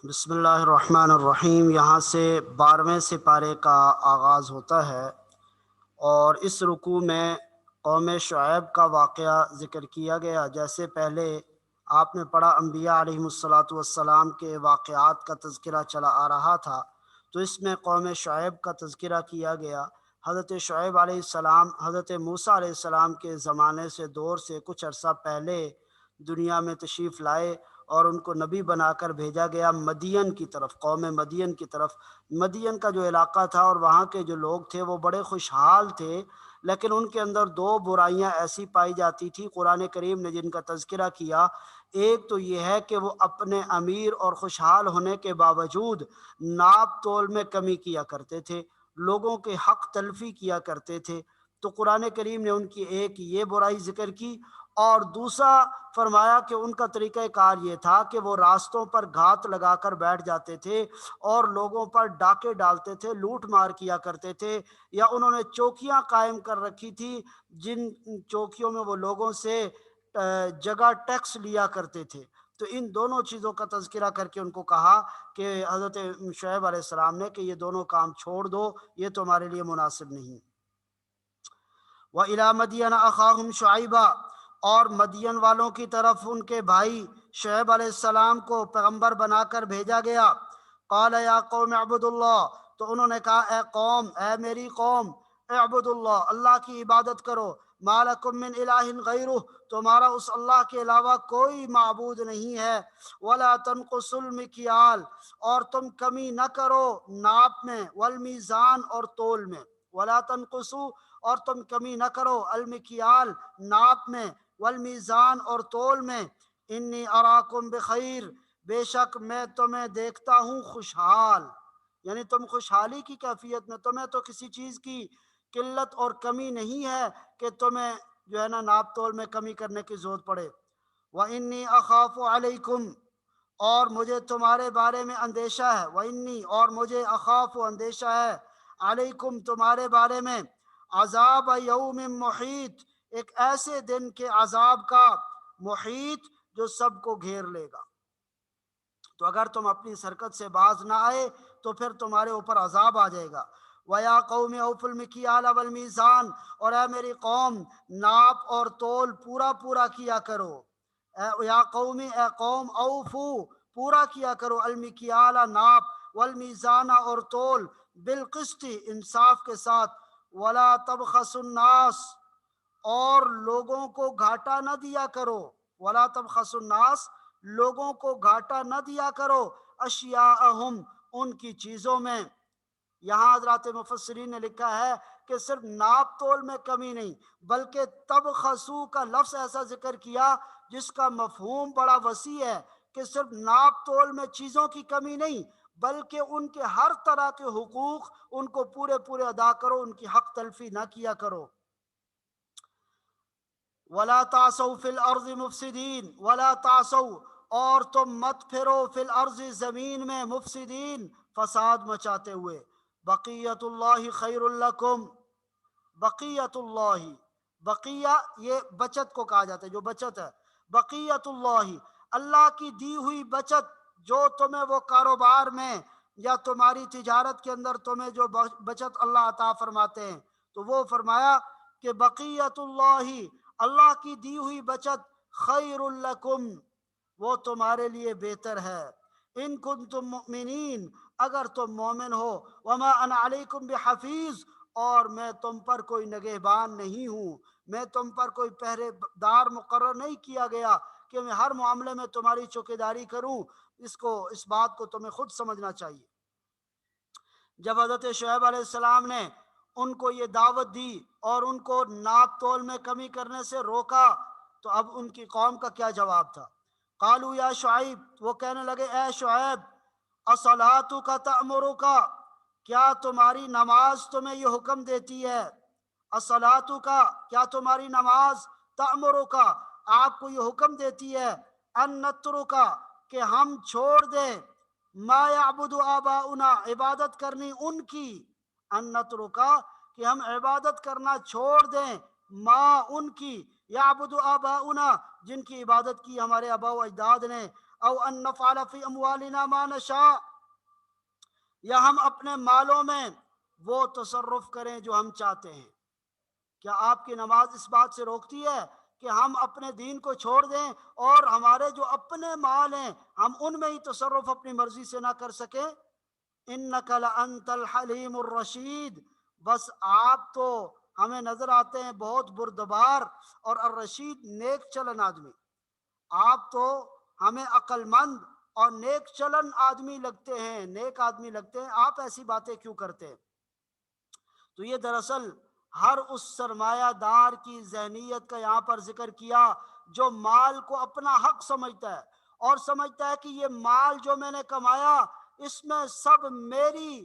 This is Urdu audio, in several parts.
بسم اللہ الرحمن الرحیم۔ یہاں سے 12ویں سپارے کا آغاز ہوتا ہے اور اس رکوع میں قوم شعیب کا واقعہ ذکر کیا گیا۔ جیسے پہلے آپ نے پڑھا انبیاء علیہم السلام کے واقعات کا تذکرہ چلا آ رہا تھا، تو اس میں قوم شعیب کا تذکرہ کیا گیا۔ حضرت شعیب علیہ السلام حضرت موسیٰ علیہ السلام کے زمانے سے دور سے کچھ عرصہ پہلے دنیا میں تشریف لائے اور ان کو نبی بنا کر بھیجا گیا مدین کی طرف، قوم مدین کی طرف۔ مدین کا جو علاقہ تھا اور وہاں کے جو لوگ تھے وہ بڑے خوشحال تھے، لیکن ان کے اندر دو برائیاں ایسی پائی جاتی تھی قرآن کریم نے جن کا تذکرہ کیا۔ ایک تو یہ ہے کہ وہ اپنے امیر اور خوشحال ہونے کے باوجود ناپ تول میں کمی کیا کرتے تھے، لوگوں کے حق تلفی کیا کرتے تھے۔ تو قرآن کریم نے ان کی ایک یہ برائی ذکر کی، اور دوسرا فرمایا کہ ان کا طریقہ کار یہ تھا کہ وہ راستوں پر گھات لگا کر بیٹھ جاتے تھے اور لوگوں پر ڈاکے ڈالتے تھے، لوٹ مار کیا کرتے تھے، یا انہوں نے چوکیاں قائم کر رکھی تھی جن چوکیوں میں وہ لوگوں سے جگہ ٹیکس لیا کرتے تھے۔ تو ان دونوں چیزوں کا تذکرہ کر کے ان کو کہا کہ حضرت شعیب علیہ السلام نے کہ یہ دونوں کام چھوڑ دو، یہ تمہارے لیے مناسب نہیں۔ وَإِلَىٰ مَدْيَنَ أَخَاهُمْ شُعَيْبًا، اور مدین والوں کی طرف ان کے بھائی شعیب علیہ السلام کو پیغمبر بنا کر بھیجا گیا۔ قَالَ يَا قَوْمِ اعْبُدُوا اللَّهَ، تو انہوں نے کہا اے قوم، اے میری قوم، اعبدوا اللہ، اللہ کی عبادت کرو، مَا لَكُم مِّنْ إِلَٰهٍ غَيْرُهُ، تمہارا اس اللہ کے علاوہ کوئی معبود نہیں ہے، وَلَا تَنْقُصُوا الْمِكْيَالَ، اور تم کمی نہ کرو ناپ میں، والمیزان اور تول میں، وَلَا تَنْقُصُوا، اور تم کمی نہ کرو، المکیال ناپ میں، والمیزان اور تول میں، انی اراکم بخیر، بے شک میں تمہیں دیکھتا ہوں خوشحال، یعنی تم خوشحالی کی کیفیت میں، تمہیں تو کسی چیز کی قلت اور کمی نہیں ہے کہ تمہیں جو ہے نا ناپ تول میں کمی کرنے کی ضرورت پڑے۔ وَإِنِّي أَخَافُ عَلَيْكُمْ، اور مجھے تمہارے بارے میں اندیشہ ہے، وَإِنِّي، اور مجھے اخاف اندیشہ ہے، علیکم تمہارے بارے میں، عذاب یوم محیط، ایک ایسے دن کے عذاب کا، محیط جو سب کو گھیر لے گا۔ تو اگر تم اپنی حرکت سے باز نہ آئے تو پھر تمہارے اوپر عذاب آ جائے گا۔ وَيَا قَوْمِ أَوْفُوا الْمِكْيَالَ وَالْمِيزَانَ، اور اے میری قوم ناپ اور تول پورا پورا کیا کرو۔ یا قومی، اے قوم، اوفو پورا کیا کرو، المکیال ناپ، والمیزان اور تول، بالقسط انصاف کے ساتھ، ولا تبخسوا الناس، اور لوگوں کو گھاٹا نہ دیا کرو، ولا تبخسوا الناس، لوگوں کو گھاٹا نہ دیا کرو، اشیاءہم، ان کی چیزوں میں۔ یہاں حضرات مفسرین نے لکھا ہے کہ صرف ناپ تول میں کمی نہیں، بلکہ تبخسو کا لفظ ایسا ذکر کیا جس کا مفہوم بڑا وسیع ہے، کہ صرف ناپ تول میں چیزوں کی کمی نہیں، بلکہ ان کے ہر طرح کے حقوق ان کو پورے پورے ادا کرو، ان کی حق تلفی نہ کیا کرو۔ وَلَا تَعْثَوْا فِي الْأَرْضِ مُفْسِدِينَ، وَلَا تَعْثَوْا، اور تم مت پھرو، فی الارض زمین میں، مفسدین فساد مچاتے ہوئے، بقیت اللہ خیر لکم، بقیت اللہ، بقیہ یہ بچت کو کہا جاتا ہے، جو بچت ہے، بقیت اللہ، اللہ کی دی ہوئی بچت، جو تمہیں وہ کاروبار میں یا تمہاری تجارت کے اندر تمہیں جو بچت اللہ عطا فرماتے ہیں، تو وہ فرمایا کہ بقیت اللہ، اللہ کی دی ہوئی بچت، خیر لکم، وہ تمہارے لیے بہتر ہے، ان کنتم مؤمنین، اگر تم مومن ہو، وما انا علیکم بحفیظ، اور میں تم پر کوئی نگہبان نہیں ہوں، میں تم پر کوئی پہرے دار مقرر نہیں کیا گیا کہ میں ہر معاملے میں تمہاری چوکیداری کروں۔ اس بات کو تمہیں خود سمجھنا چاہیے۔ جب حضرت شعیب علیہ السلام نے ان کو یہ دعوت دی اور ان کو ناپ تول میں کمی کرنے سے روکا، تو اب ان کی قوم کا کیا جواب تھا؟ قالوا یا شعیب، وہ کہنے لگے اے شعیب، اصلاتک تأمرک، کیا تمہاری نماز تمہیں یہ حکم دیتی ہے؟ اصلاتک، کیا تمہاری نماز، تأمرک، آپ کو یہ حکم دیتی ہے، ان نترک، کہ ہم چھوڑ دیں، ما یعبد آباؤنا، عبادت کرنی ان کی، ان نترک، کہ ہم عبادت کرنا چھوڑ دیں، ما ان کی، یعبد آباؤنا، جن کی عبادت کی ہمارے آباء و اجداد نے، او ان نفعل فی اموالنا ما نشاء، یا ہم اپنے مالوں میں وہ تصرف کریں جو ہم چاہتے ہیں۔ کیا آپ کی نماز اس بات سے روکتی ہے کہ ہم اپنے دین کو چھوڑ دیں اور ہمارے جو اپنے مال ہیں ہم ان میں ہی تصرف اپنی مرضی سے نہ کر سکیں؟ انک لانت الحلیم الرشید، بس آپ تو ہمیں نظر آتے ہیں بہت بردبار اور الرشید نیک چلن آدمی، آپ تو ہمیں عقل مند اور نیک چلن آدمی لگتے ہیں، نیک آدمی لگتے ہیں، آپ ایسی باتیں کیوں کرتے ہیں؟ تو یہ دراصل ہر اس سرمایہ دار کی ذہنیت کا یہاں پر ذکر کیا جو مال کو اپنا حق سمجھتا ہے اور سمجھتا ہے کہ یہ مال جو میں نے کمایا اس میں سب میری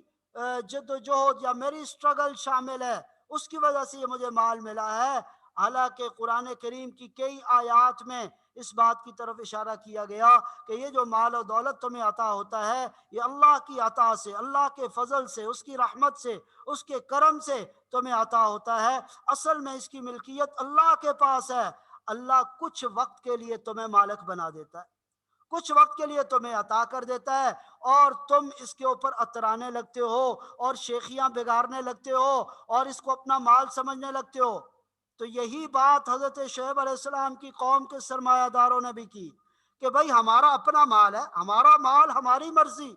جد و جہد یا میری سٹرگل شامل ہے، اس کی وجہ سے یہ مجھے مال ملا ہے۔ حالانکہ قرآن کریم کی کئی آیات میں اس بات کی طرف اشارہ کیا گیا کہ یہ جو مال و دولت تمہیں عطا ہوتا ہے یہ اللہ کی عطا سے، اللہ کے فضل سے، اس کی رحمت سے، اس کے کرم سے تمہیں عطا ہوتا ہے، اصل میں اس کی ملکیت اللہ کے پاس ہے۔ اللہ کچھ وقت کے لیے تمہیں مالک بنا دیتا ہے، کچھ وقت کے لیے تمہیں عطا کر دیتا ہے اور تم اس کے اوپر اترانے لگتے ہو اور شیخیاں بگاڑنے لگتے ہو اور اس کو اپنا مال سمجھنے لگتے ہو۔ تو یہی بات حضرت شعیب علیہ السلام کی قوم کے سرمایہ داروں نے بھی کی کہ بھائی ہمارا اپنا مال ہے، ہمارا مال ہماری مرضی،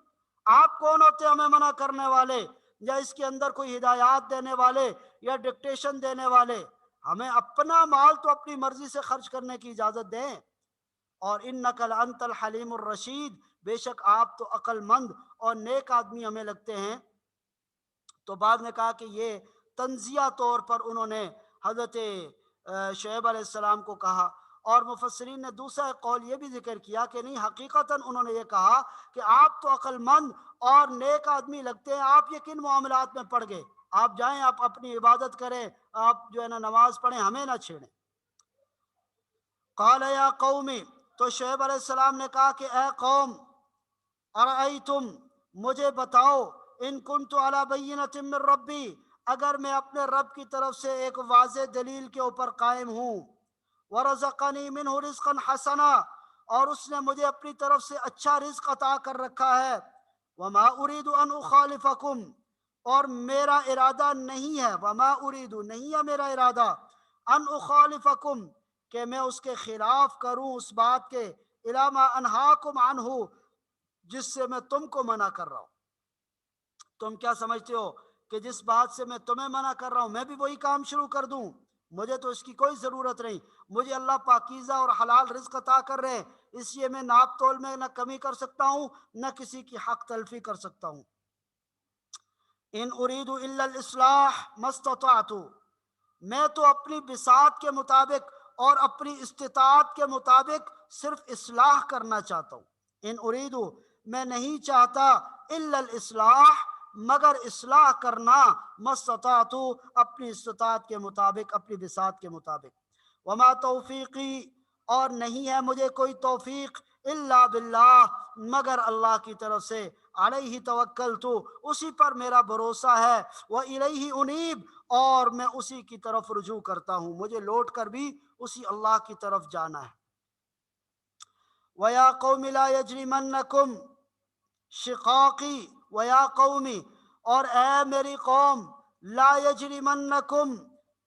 آپ کون ہوتے ہمیں منع کرنے والے یا اس کے اندر کوئی ہدایات دینے والے یا ڈکٹیشن دینے والے؟ ہمیں اپنا مال تو اپنی مرضی سے خرچ کرنے کی اجازت دیں۔ اور انک لانت الحلیم الرشید، بے شک آپ تو عقل مند اور نیک آدمی ہمیں لگتے ہیں۔ تو بعد نے کہا کہ یہ تنزیہ طور پر انہوں نے حضرت شعیب علیہ السلام کو کہا، اور مفسرین نے دوسرا ایک قول یہ بھی ذکر کیا کہ نہیں، حقیقتاً انہوں نے یہ کہا کہ آپ تو عقل مند اور نیک آدمی لگتے ہیں، آپ یہ کن معاملات میں پڑ گئے؟ آپ جائیں، آپ اپنی عبادت کریں، آپ جو ہے نا نماز پڑھیں، ہمیں نہ چھیڑیں۔ قال یا قومی، تو شعیب علیہ السلام نے کہا کہ اے قوم، ارأیتم، مجھے بتاؤ، ان کنت علی بینۃ من ربی، اگر میں اپنے رب کی طرف سے ایک واضح دلیل کے اوپر قائم ہوں، ورزقنی منہ رزقا حسنا، اور اس نے مجھے اپنی طرف سے اچھا رزق عطا کر رکھا ہے، وما ارید ان اخالفکم، اور میرا ارادہ نہیں ہے، وما ارید، نہیں ہے میرا ارادہ، ان اخالفکم، کہ میں اس کے خلاف کروں اس بات کے، الی ما انہاکم عنہ، جس سے میں تم کو منع کر رہا ہوں۔ تم کیا سمجھتے ہو کہ جس بات سے میں تمہیں منع کر رہا ہوں میں بھی وہی کام شروع کر دوں؟ مجھے تو اس کی کوئی ضرورت نہیں، مجھے اللہ پاکیزہ اور حلال رزق عطا کر رہے ہیں، اس لیے میں ناپ تول میں نہ کمی کر سکتا ہوں نہ کسی کی حق تلفی کر سکتا ہوں۔ ان ارید الا الاصلاح ما استطعت، میں تو اپنی بساط کے مطابق اور اپنی استطاعت کے مطابق صرف اصلاح کرنا چاہتا ہوں۔ ان ارید، میں نہیں چاہتا، الا الاصلاح، مگر اصلاح کرنا، ما استطعت، اپنی استطاعت کے مطابق، اپنی بساط کے مطابق۔ وما توفیقی، اور نہیں ہے مجھے کوئی توفیق، الا باللہ، مگر اللہ کی طرف سے، علیہ توکلت، اسی پر میرا بھروسہ ہے، وإلیہ انیب، اور میں اسی کی طرف رجوع کرتا ہوں، مجھے لوٹ کر بھی اسی اللہ کی طرف جانا ہے۔ وَيَا قَوْمِ لَا يَجْرِمَنَّكُمْ شِقَاقِي وَيَا قَوْمِ، اور اے میری قوم، لا یجرمنکم،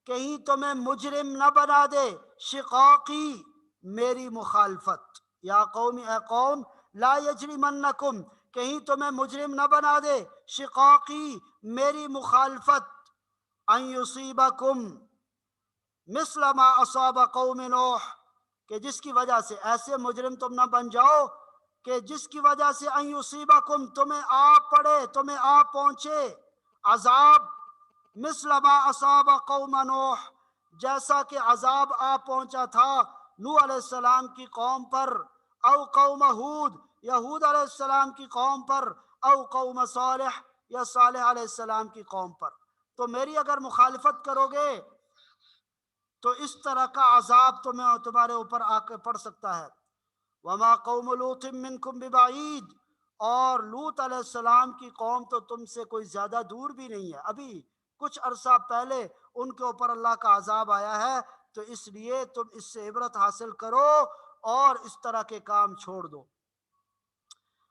کہیں تمہیں مجرم نہ بنا دے، شقاقی، میری مخالفت، یا قوم، اے قوم، لا یجرمنکم، کہیں تمہیں مجرم نہ بنا دے، شقاقی، میری مخالفت، ان یصیبکم مثل ما اصاب قوم نوح، کہ جس کی وجہ سے ایسے مجرم تم نہ بن جاؤ کہ جس کی وجہ سے ان یصیبکم، تمہیں آ پڑے، تمہیں آ پہنچے عذاب، مثل ما اصاب قوم نوح، جیسا کہ عذاب آ پہنچا تھا نوح علیہ السلام کی قوم پر، او قوم ہود، یا ہود علیہ السلام کی قوم پر، او قوم صالح، یا صالح علیہ السلام کی قوم پر۔ تو میری اگر مخالفت کرو گے تو اس طرح کا عذاب تمہارے اوپر آ کے پڑ سکتا ہے۔ وما قوم لوط منکم ببعید، اور لوط علیہ السلام کی قوم تو تم سے کوئی زیادہ دور بھی نہیں ہے، ابھی کچھ عرصہ پہلے ان کے اوپر اللہ کا عذاب آیا ہے، تو اس لیے تم اس سے عبرت حاصل کرو اور اس طرح کے کام چھوڑ دو۔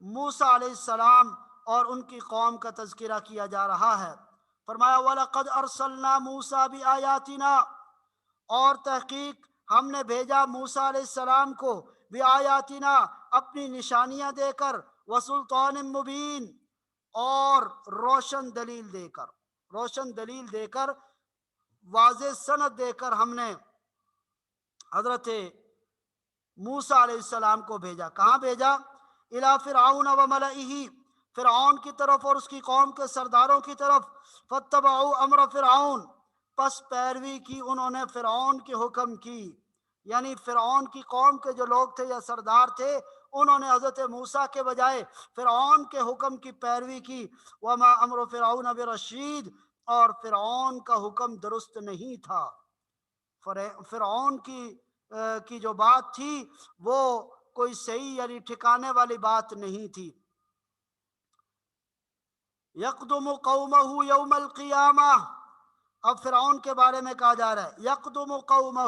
موسیٰ علیہ السلام اور ان کی قوم کا تذکرہ کیا جا رہا ہے۔ فرمایا وَلَقَدْ أَرْسَلْنَا مُوسَىٰ بِآيَاتِنَا، اور تحقیق ہم نے بھیجا موسیٰ علیہ السلام کو بِآیاتنا، اپنی نشانیاں دے کر، وَسُلْطَانٍ مُبِین، اور روشن دلیل دے کر، روشن دلیل دے کر، واضح سند دے کر ہم نے حضرت موسیٰ علیہ السلام کو بھیجا۔ کہاں بھیجا؟ الی فرعون و ملئہ، فرعون کی طرف اور اس کی قوم کے سرداروں کی طرف۔ فاتبعوا امر فرعون، پس پیروی کی انہوں نے فرعون کے حکم کی، یعنی فرعون کی قوم کے جو لوگ تھے یا سردار تھے، انہوں نے حضرت موسیٰ کے بجائے فرعون کے حکم کی پیروی کی۔ وما امر فرعون برشید، اور فرعون کا حکم درست نہیں تھا۔ فرعون کی جو بات تھی وہ کوئی صحیح یعنی ٹھکانے والی بات نہیں تھی۔ یقدم قومہ یوم القیامہ، اب فرعون کے بارے میں کہا جا رہا ہے یقدم قومہ،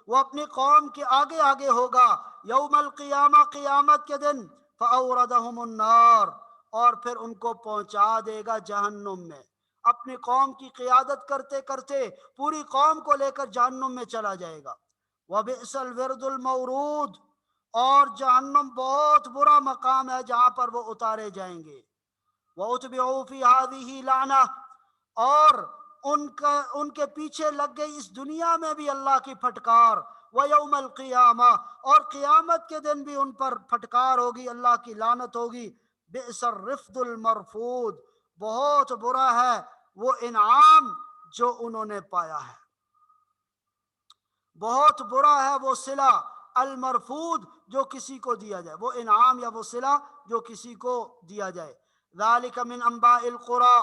وہ اپنی قوم کے آگے آگے ہوگا، یوم القیامہ، قیامت کے دن، فاوردہم النار، اور پھر ان کو پہنچا دے گا جہنم میں۔ اپنی قوم کی قیادت کرتے کرتے پوری قوم کو لے کر جہنم میں چلا جائے گا۔ وبئس الورد المورود، اور جہنم بہت برا مقام ہے جہاں پر وہ اتارے جائیں گے۔ وَأُتْبِعُوا فِي هَذِهِ لَعْنَةٌ، اور ان کے پیچھے لگ گئی اس دنیا میں بھی اللہ کی پھٹکار، وَيَوْمَ الْقِيَامَةِ، اور قیامت کے دن بھی ان پر پھٹکار ہوگی، اللہ کی لعنت ہوگی۔ بئس الرفد المرفود، بہت برا ہے وہ انعام جو انہوں نے پایا ہے، بہت برا ہے وہ صلہ المرفود جو کسی کو دیا جائے، وہ انعام یا وہ صلہ جو کسی کو دیا جائے۔ ذالک من انباء القری،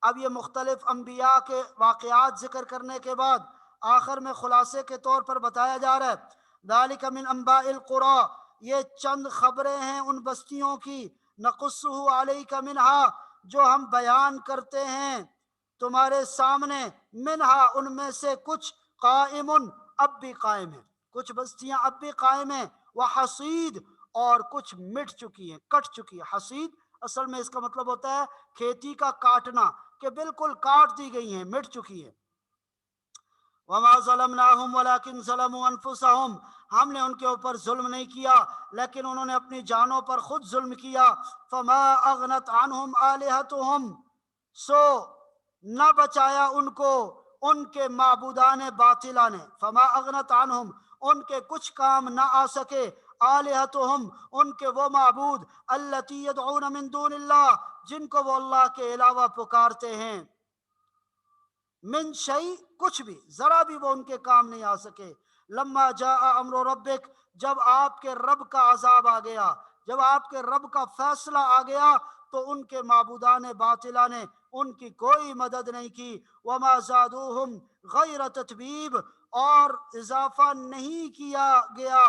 اب یہ مختلف انبیاء کے واقعات ذکر کرنے کے بعد آخر میں خلاصے کے طور پر بتایا جا رہا ہے ذالک من انباء القری، یہ چند خبریں ہیں ان بستیوں کی، نقصہ علیک منہا، جو ہم بیان کرتے ہیں تمہارے سامنے، منہا ان میں سے کچھ، قائم اب بھی قائم ہے، کچھ بستیاں اب بھی قائم ہیں، وحصید، اور کچھ مٹ چکی ہیں، کٹ چکی ہے۔ حصید اصل میں اس کا مطلب ہوتا ہے کھیتی کا کاٹنا، کہ بالکل کاٹ دی گئی ہیں، مٹ چکی ہے۔ وما ظلمناہم ولکن ظلموا انفسہم، ہم نے ان کے اوپر ظلم نہیں کیا لیکن انہوں نے اپنی جانوں پر خود ظلم کیا۔ فما اغنت عنہم آلہتہم، سو نہ بچایا ان کو ان کے معبودان باطلہ نے، فما اغنت عنہم، ان کے کچھ کام نہ آ سکے، آلہتہم، ان کے وہ معبود، التی یدعون من دون اللہ، جن کو وہ اللہ کے علاوہ پکارتے ہیں، من شیء، کچھ بھی، ذرا بھی وہ ان کے کام نہیں آ سکے۔ لما جاء امر ربک، جب آپ کے رب کا عذاب آ گیا، جب آپ کے رب کا فیصلہ آ گیا تو ان کے معبودان باطلہ نے ان کی کوئی مدد نہیں کی۔ وما زادوہم غیر تتبیب، اور اضافہ نہیں کیا گیا،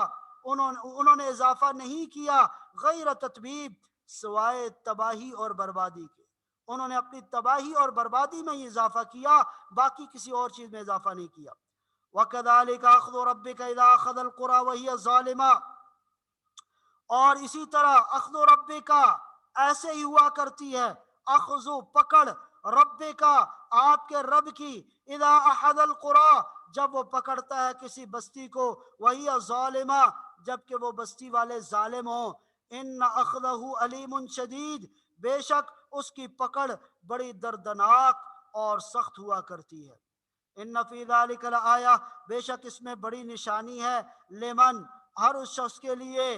انہوں نے اضافہ نہیں کیا غیر تتبیب، سوائے تباہی اور بربادی کے، انہوں نے اپنی تباہی اور بربادی میں ہی اضافہ کیا، باقی کسی اور چیز میں اضافہ نہیں کیا۔ وَكَذَلِكَ أَخْذُ رَبِّكَ إِذَا أَخَذَ الْقُرَى وَهِيَ ظَالِمَةٌ، اور اسی طرح اخذ ربک ایسے ہی ہوا کرتی ہے، اخذ پکڑ، ربک آپ کے رب کی، اذا اخذ القرى جب وہ پکڑتا ہے کسی بستی کو، وہی ظالمہ جبکہ وہ بستی والے ظالم ہوں، ان اخذہ علیم شدید، بے شک اس کی پکڑ بڑی دردناک اور سخت ہوا کرتی ہے۔ ان فی ذلک لآیہ، بے شک اس میں بڑی نشانی ہے، لمن، ہر اس شخص کے لیے،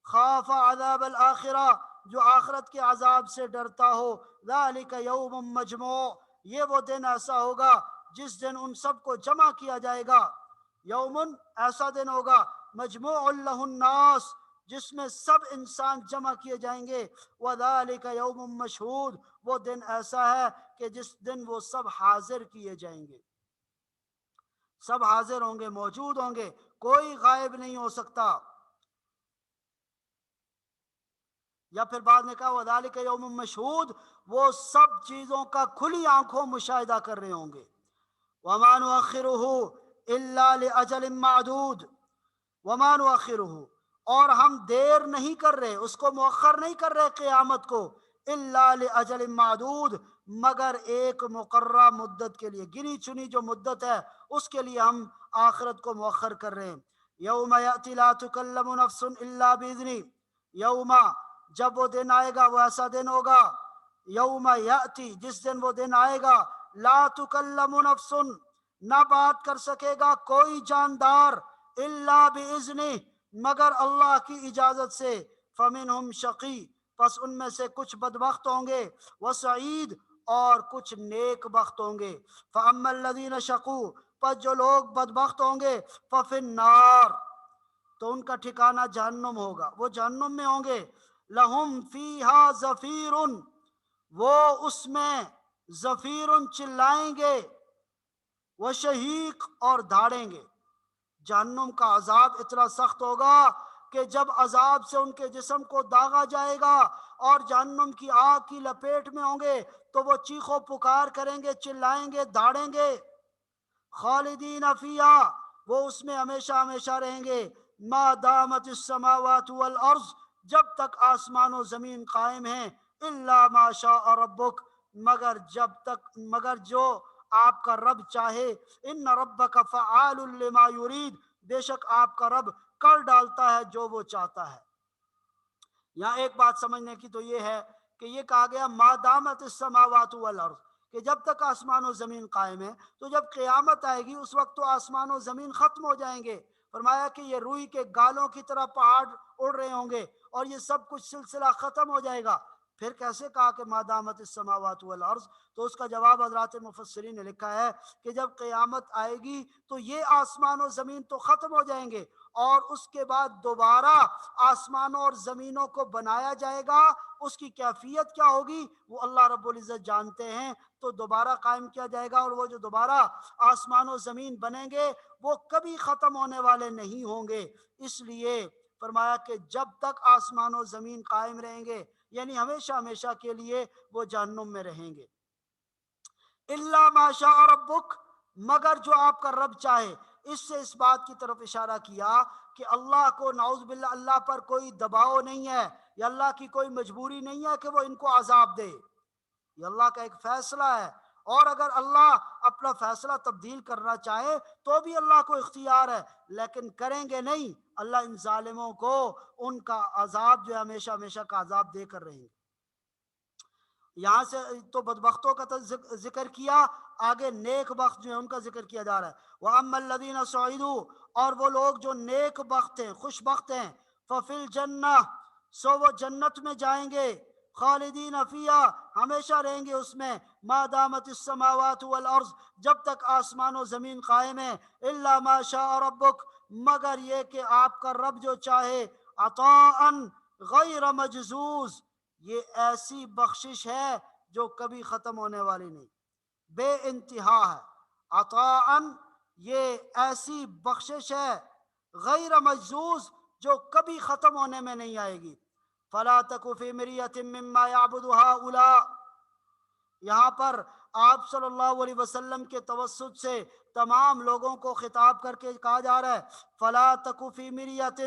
خاف عذاب الآخرہ، جو آخرت کے عذاب سے ڈرتا ہو۔ ذالک یوم مجموع، یہ وہ دن ایسا ہوگا جس دن ان سب کو جمع کیا جائے گا، یومن ایسا دن ہوگا، مجموع لہ الناس، جس میں سب انسان جمع کیے جائیں گے، وذالک یوم مشہود، وہ دن ایسا ہے کہ جس دن وہ سب حاضر کیے جائیں گے، سب حاضر ہوں گے، موجود ہوں گے، کوئی غائب نہیں ہو سکتا۔ یا پھر بعد نے کہا وذالک یوم مشہود، وہ سب چیزوں کا کھلی آنکھوں مشاہدہ کر رہے ہوں گے۔ وما نؤخرہ الا لاجل معدود، وما نؤخرہ، اور ہم دیر نہیں کر رہے، اس کو مؤخر نہیں کر رہے قیامت کو، الا لاجل معدود، مگر ایک مقررہ مدت کے لیے، گنی چنی جو مدت ہے اس کے لیے ہم آخرت کو مؤخر کر رہے ہیں۔ یوم یأتی لا تکلم نفس الا باذنی، یوم، جب وہ دن آئے گا، وہ ایسا دن ہوگا، یوم یأتی، جس دن وہ دن آئے گا، لا تکلم نفس، نہ بات کر سکے گا کوئی جاندار، الا باذنہ، مگر اللہ کی اجازت سے، فمنہم شقی، پس ان میں سے کچھ بدبخت ہوں گے، وسعید، اور کچھ نیک بخت ہوں گے، فاما الذین شقوا، پس جو لوگ بدبخت ہوں گے، ففی النار، تو ان کا ٹھکانہ جہنم ہوگا، وہ جہنم میں ہوں گے، لہم فیہا زفیر، وہ اس میں زفیر چلائیں گے، وہ شہیق، اور دھاڑیں گے۔ جہنم کا عذاب اتنا سخت ہوگا کہ جب عذاب سے ان کے جسم کو داغا جائے گا اور جہنم کی آگ کی لپیٹ میں ہوں گے تو وہ چیخ و پکار کریں گے، چلائیں گے، دھاڑیں گے، خالدین فیہا، وہ اس میں ہمیشہ ہمیشہ رہیں گے، ما دامت السماوات والارض، جب تک آسمان و زمین قائم ہیں، الا ما شاء ربک، مگر جو آپ کا رب چاہے، ان ربک فعال لما یرید، بے شک آپ کا رب کر ڈالتا ہے جو وہ چاہتا ہے۔ یہاں ایک بات سمجھنے کی تو یہ ہے کہ یہ کہا گیا ما دامت السماوات والارض، کہ جب تک آسمان و زمین قائم ہے، تو جب قیامت آئے گی اس وقت تو آسمان و زمین ختم ہو جائیں گے۔ فرمایا کہ یہ روئی کے گالوں کی طرح پہاڑ اڑ رہے ہوں گے اور یہ سب کچھ سلسلہ ختم ہو جائے گا۔ پھر کیسے کہا کہ ما دامت السماوات والارض؟ تو اس کا جواب حضرات مفسرین نے لکھا ہے کہ جب قیامت آئے گی تو یہ آسمان و زمین تو ختم ہو جائیں گے، اور اس کے بعد دوبارہ آسمانوں اور زمینوں کو بنایا جائے گا، اس کی کیفیت کیا ہوگی وہ اللہ رب العزت جانتے ہیں۔ تو دوبارہ قائم کیا جائے گا، اور وہ جو دوبارہ آسمان و زمین بنیں گے وہ کبھی ختم ہونے والے نہیں ہوں گے۔ اس لیے فرمایا کہ جب تک آسمان و زمین قائم رہیں گے، یعنی ہمیشہ ہمیشہ کے لیے وہ جہنم میں رہیں گے۔ الا ما شاء ربک، مگر جو آپ کا رب چاہے۔ اس سے اس بات کی طرف اشارہ کیا کہ اللہ کو، نعوذ باللہ، اللہ پر کوئی دباؤ نہیں ہے، یا اللہ کی کوئی مجبوری نہیں ہے کہ وہ ان کو عذاب دے، یہ اللہ کا ایک فیصلہ ہے، اور اگر اللہ اپنا فیصلہ تبدیل کرنا چاہے تو بھی اللہ کو اختیار ہے، لیکن کریں گے نہیں۔ اللہ ان ظالموں کو ان کا عذاب جو ہے ہمیشہ ہمیشہ کا عذاب دے کر رہیں گے۔ یہاں سے تو بدبختوں کا ذکر کیا، آگے نیک بخت جو ہیں ان کا ذکر کیا جا رہا ہے۔ وَأَمَّا الَّذِينَ سُعِدُوا، اور وہ لوگ جو نیک بخت ہیں، خوش بخت ہیں، فَفِي الْجَنَّةِ، سو وہ جنت میں جائیں گے، خالدین فیہا، ہمیشہ رہیں گے اس میں، ما دامت السماوات والارض، جب تک آسمان و زمین قائم ہے، الا ما شاء ربک، مگر یہ کہ آپ کا رب جو چاہے، عطاء غیر مجزوز، یہ ایسی بخشش ہے جو کبھی ختم ہونے والی نہیں، بے انتہا ہے۔ عطاء، یہ ایسی بخشش ہے، غیر مجزوز، جو کبھی ختم ہونے میں نہیں آئے گی۔ فلا تک فی مریۃ مما یعبد ہؤلاء، یہاں پر آپ صلی اللہ علیہ وسلم کے توسط سے تمام لوگوں کو خطاب کر کے کہا جا رہا ہے، فلا تک فی مریۃ،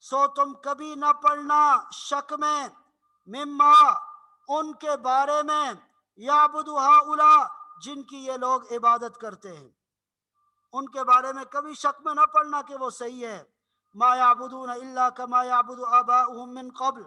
سو تم کبھی نہ پڑنا شک میں، مما، ان کے بارے میں، یعبد ہؤلاء، جن کی یہ لوگ عبادت کرتے ہیں، ان کے بارے میں کبھی شک میں نہ پڑنا کہ وہ صحیح ہے۔ ما یعبدون الا کما یعبد آباؤہم من قبل،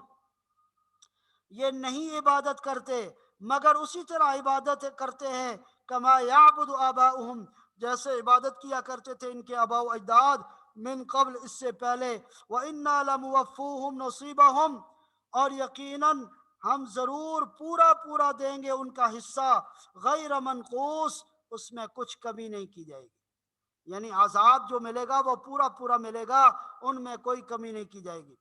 یہ نہیں عبادت کرتے مگر اسی طرح عبادت کرتے ہیں، کما یعبد آباؤہم، جیسے عبادت کیا کرتے تھے ان کے آباء و اجداد، من قبل، اس سے پہلے، وَإِنَّا لَمُوَفُّوهُمْ نَصِيبَهُمْ، اور یقیناً ہم ضرور پورا پورا دیں گے ان کا حصہ، غیر منقوص، اس میں کچھ کمی نہیں کی جائے گی، یعنی عذاب جو ملے گا وہ پورا پورا ملے گا، ان میں کوئی کمی نہیں کی جائے گی۔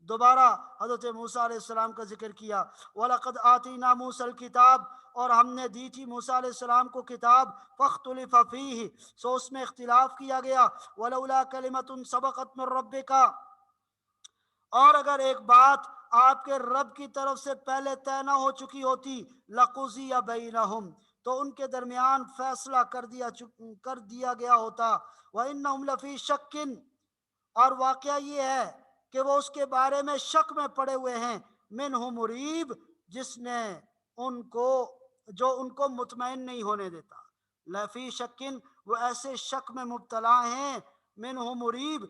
دوبارہ حضرت موسیٰ علیہ السلام کا ذکر کیا، وَلَقَدْ آتَيْنَا مُوسَى الْكِتَابَ، اور ہم نے دی تھی موسیٰ علیہ السلام کو کتاب، فَاخْتُلِفَ فِيهِ، سو اس میں اختلاف کیا گیا، وَلَوْلَا كَلِمَةٌ سَبَقَتْ مِن رَبِّكَ، اور اگر ایک بات آپ کے رب کی طرف سے پہلے طے نہ ہو چکی ہوتی، لَقُضِيَ بَيْنَهُمْ، تو ان کے درمیان فیصلہ کر دیا گیا ہوتا، وَإِنَّهُمْ لَفِي شَكٍّ، اور واقعہ یہ ہے کہ وہ اس کے بارے میں شک میں پڑے ہوئے ہیں، منہ مریب، جس نے جو ان کو مطمئن نہیں ہونے دیتا، لفی شکن، وہ ایسے شک میں مبتلا ہیں، منہ مریب،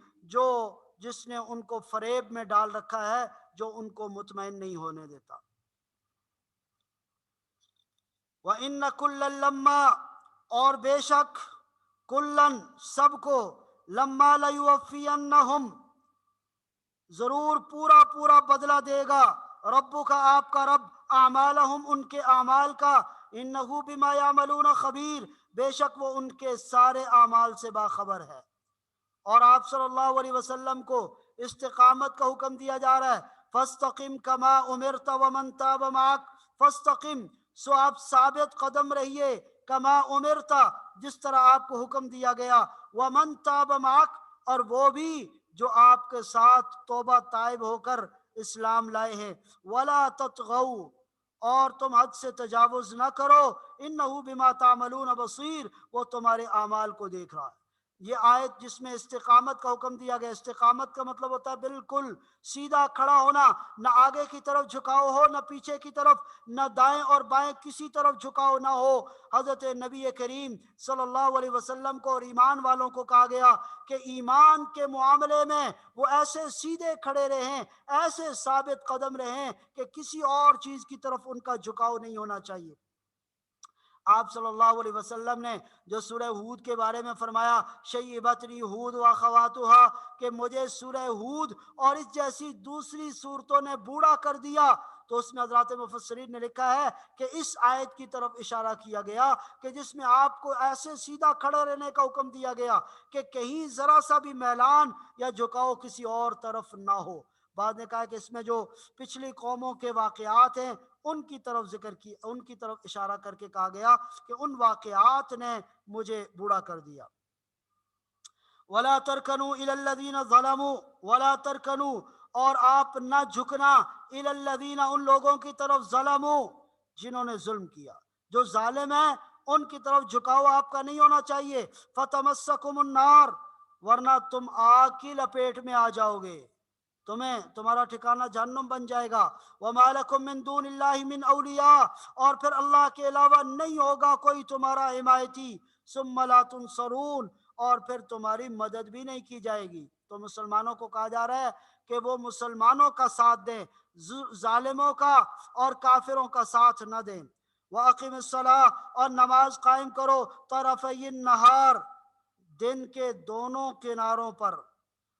جس نے ان کو فریب میں ڈال رکھا ہے، جو ان کو مطمئن نہیں ہونے دیتا۔ وَإِنَّ كُلًّا لَمَّا، اور بے شک، کلن سب کو، لما لَيُوَفِّيَنَّهُمْ، ضرور پورا پورا بدلہ دے گا، ربک، آپ کا رب، اعمالہم، ان کے اعمال کا، انہ بما یعملون خبیر، بے شک وہ ان کے سارے اعمال سے باخبر ہے۔ اور آپ صلی اللہ علیہ وسلم کو استقامت کا حکم دیا جا رہا ہے، فاستقم کما امرت ومن تاب معک، فاستقم، سو آپ ثابت قدم رہیے، کما امرت، جس طرح آپ کو حکم دیا گیا، ومن تاب معک، اور وہ بھی جو آپ کے ساتھ توبہ تائب ہو کر اسلام لائے ہیں، ولا تطغوا، اور تم حد سے تجاوز نہ کرو، انہ بما تعملون بصیر، وہ تمہارے اعمال کو دیکھ رہا ہے۔ یہ آیت جس میں استقامت کا حکم دیا گیا، استقامت کا مطلب ہوتا ہے بالکل سیدھا کھڑا ہونا، نہ آگے کی طرف جھکاؤ ہو، نہ پیچھے کی طرف، نہ دائیں اور بائیں کسی طرف جھکاؤ نہ ہو۔ حضرت نبی کریم صلی اللہ علیہ وسلم کو اور ایمان والوں کو کہا گیا کہ ایمان کے معاملے میں وہ ایسے سیدھے کھڑے رہیں، ایسے ثابت قدم رہیں کہ کسی اور چیز کی طرف ان کا جھکاؤ نہیں ہونا چاہیے۔ آپ صلی اللہ علیہ وسلم نے جو سورہ ہود کے بارے میں فرمایا، شیبتنی ہود و اخواتھا، کہ مجھے سورہ ہود اور اس جیسی دوسری صورتوں نے بوڑھا کر دیا، تو اس میں حضرات مفسرین نے لکھا ہے کہ اس آیت کی طرف اشارہ کیا گیا کہ جس میں آپ کو ایسے سیدھا کھڑے رہنے کا حکم دیا گیا کہ کہیں ذرا سا بھی میلان یا جھکاؤ کسی اور طرف نہ ہو۔ بعد نے کہا کہ اس میں جو پچھلی قوموں کے واقعات ہیں ان کی طرف ذکر کی، ان کی طرف اشارہ کر کے کہا گیا کہ ان واقعات نے مجھے بوڑھا کر دیا۔ وَلَا تَرْكَنُوا إِلَى الَّذِينَ ظَلَمُوا، وَلَا تَرْكَنُوا، اور آپ نہ جھکنا، إِلَى الَّذِينَ، ان لوگوں کی طرف، ظَلَمُوا، جنہوں نے ظلم کیا، جو ظالم ہیں ان کی طرف جھکاؤ آپ کا نہیں ہونا چاہیے۔ فَتَمَسَّكُمُ النَّارُ، ورنہ تم آگ کی لپیٹ میں آ جاؤ گے، تمہارا ٹھکانہ جہنم بن جائے گا۔ وَمَا لَكُم مِّن دُونِ اللَّهِ مِّنْ أَوْلِيَاءَ، اور پھر اللہ کے علاوہ نہیں ہوگا کوئی تمہارا حمایتی، ثُمَّ لَا تُنصَرُونَ، اور پھر تمہاری مدد بھی نہیں کی جائے گی۔ تو مسلمانوں کو کہا جا رہا ہے کہ وہ مسلمانوں کا ساتھ دیں، ظالموں کا اور کافروں کا ساتھ نہ دیں۔ وَأَقِمِ الصَّلَاةَ، اور نماز قائم کرو، طرفی النہار، دن کے دونوں کناروں پر،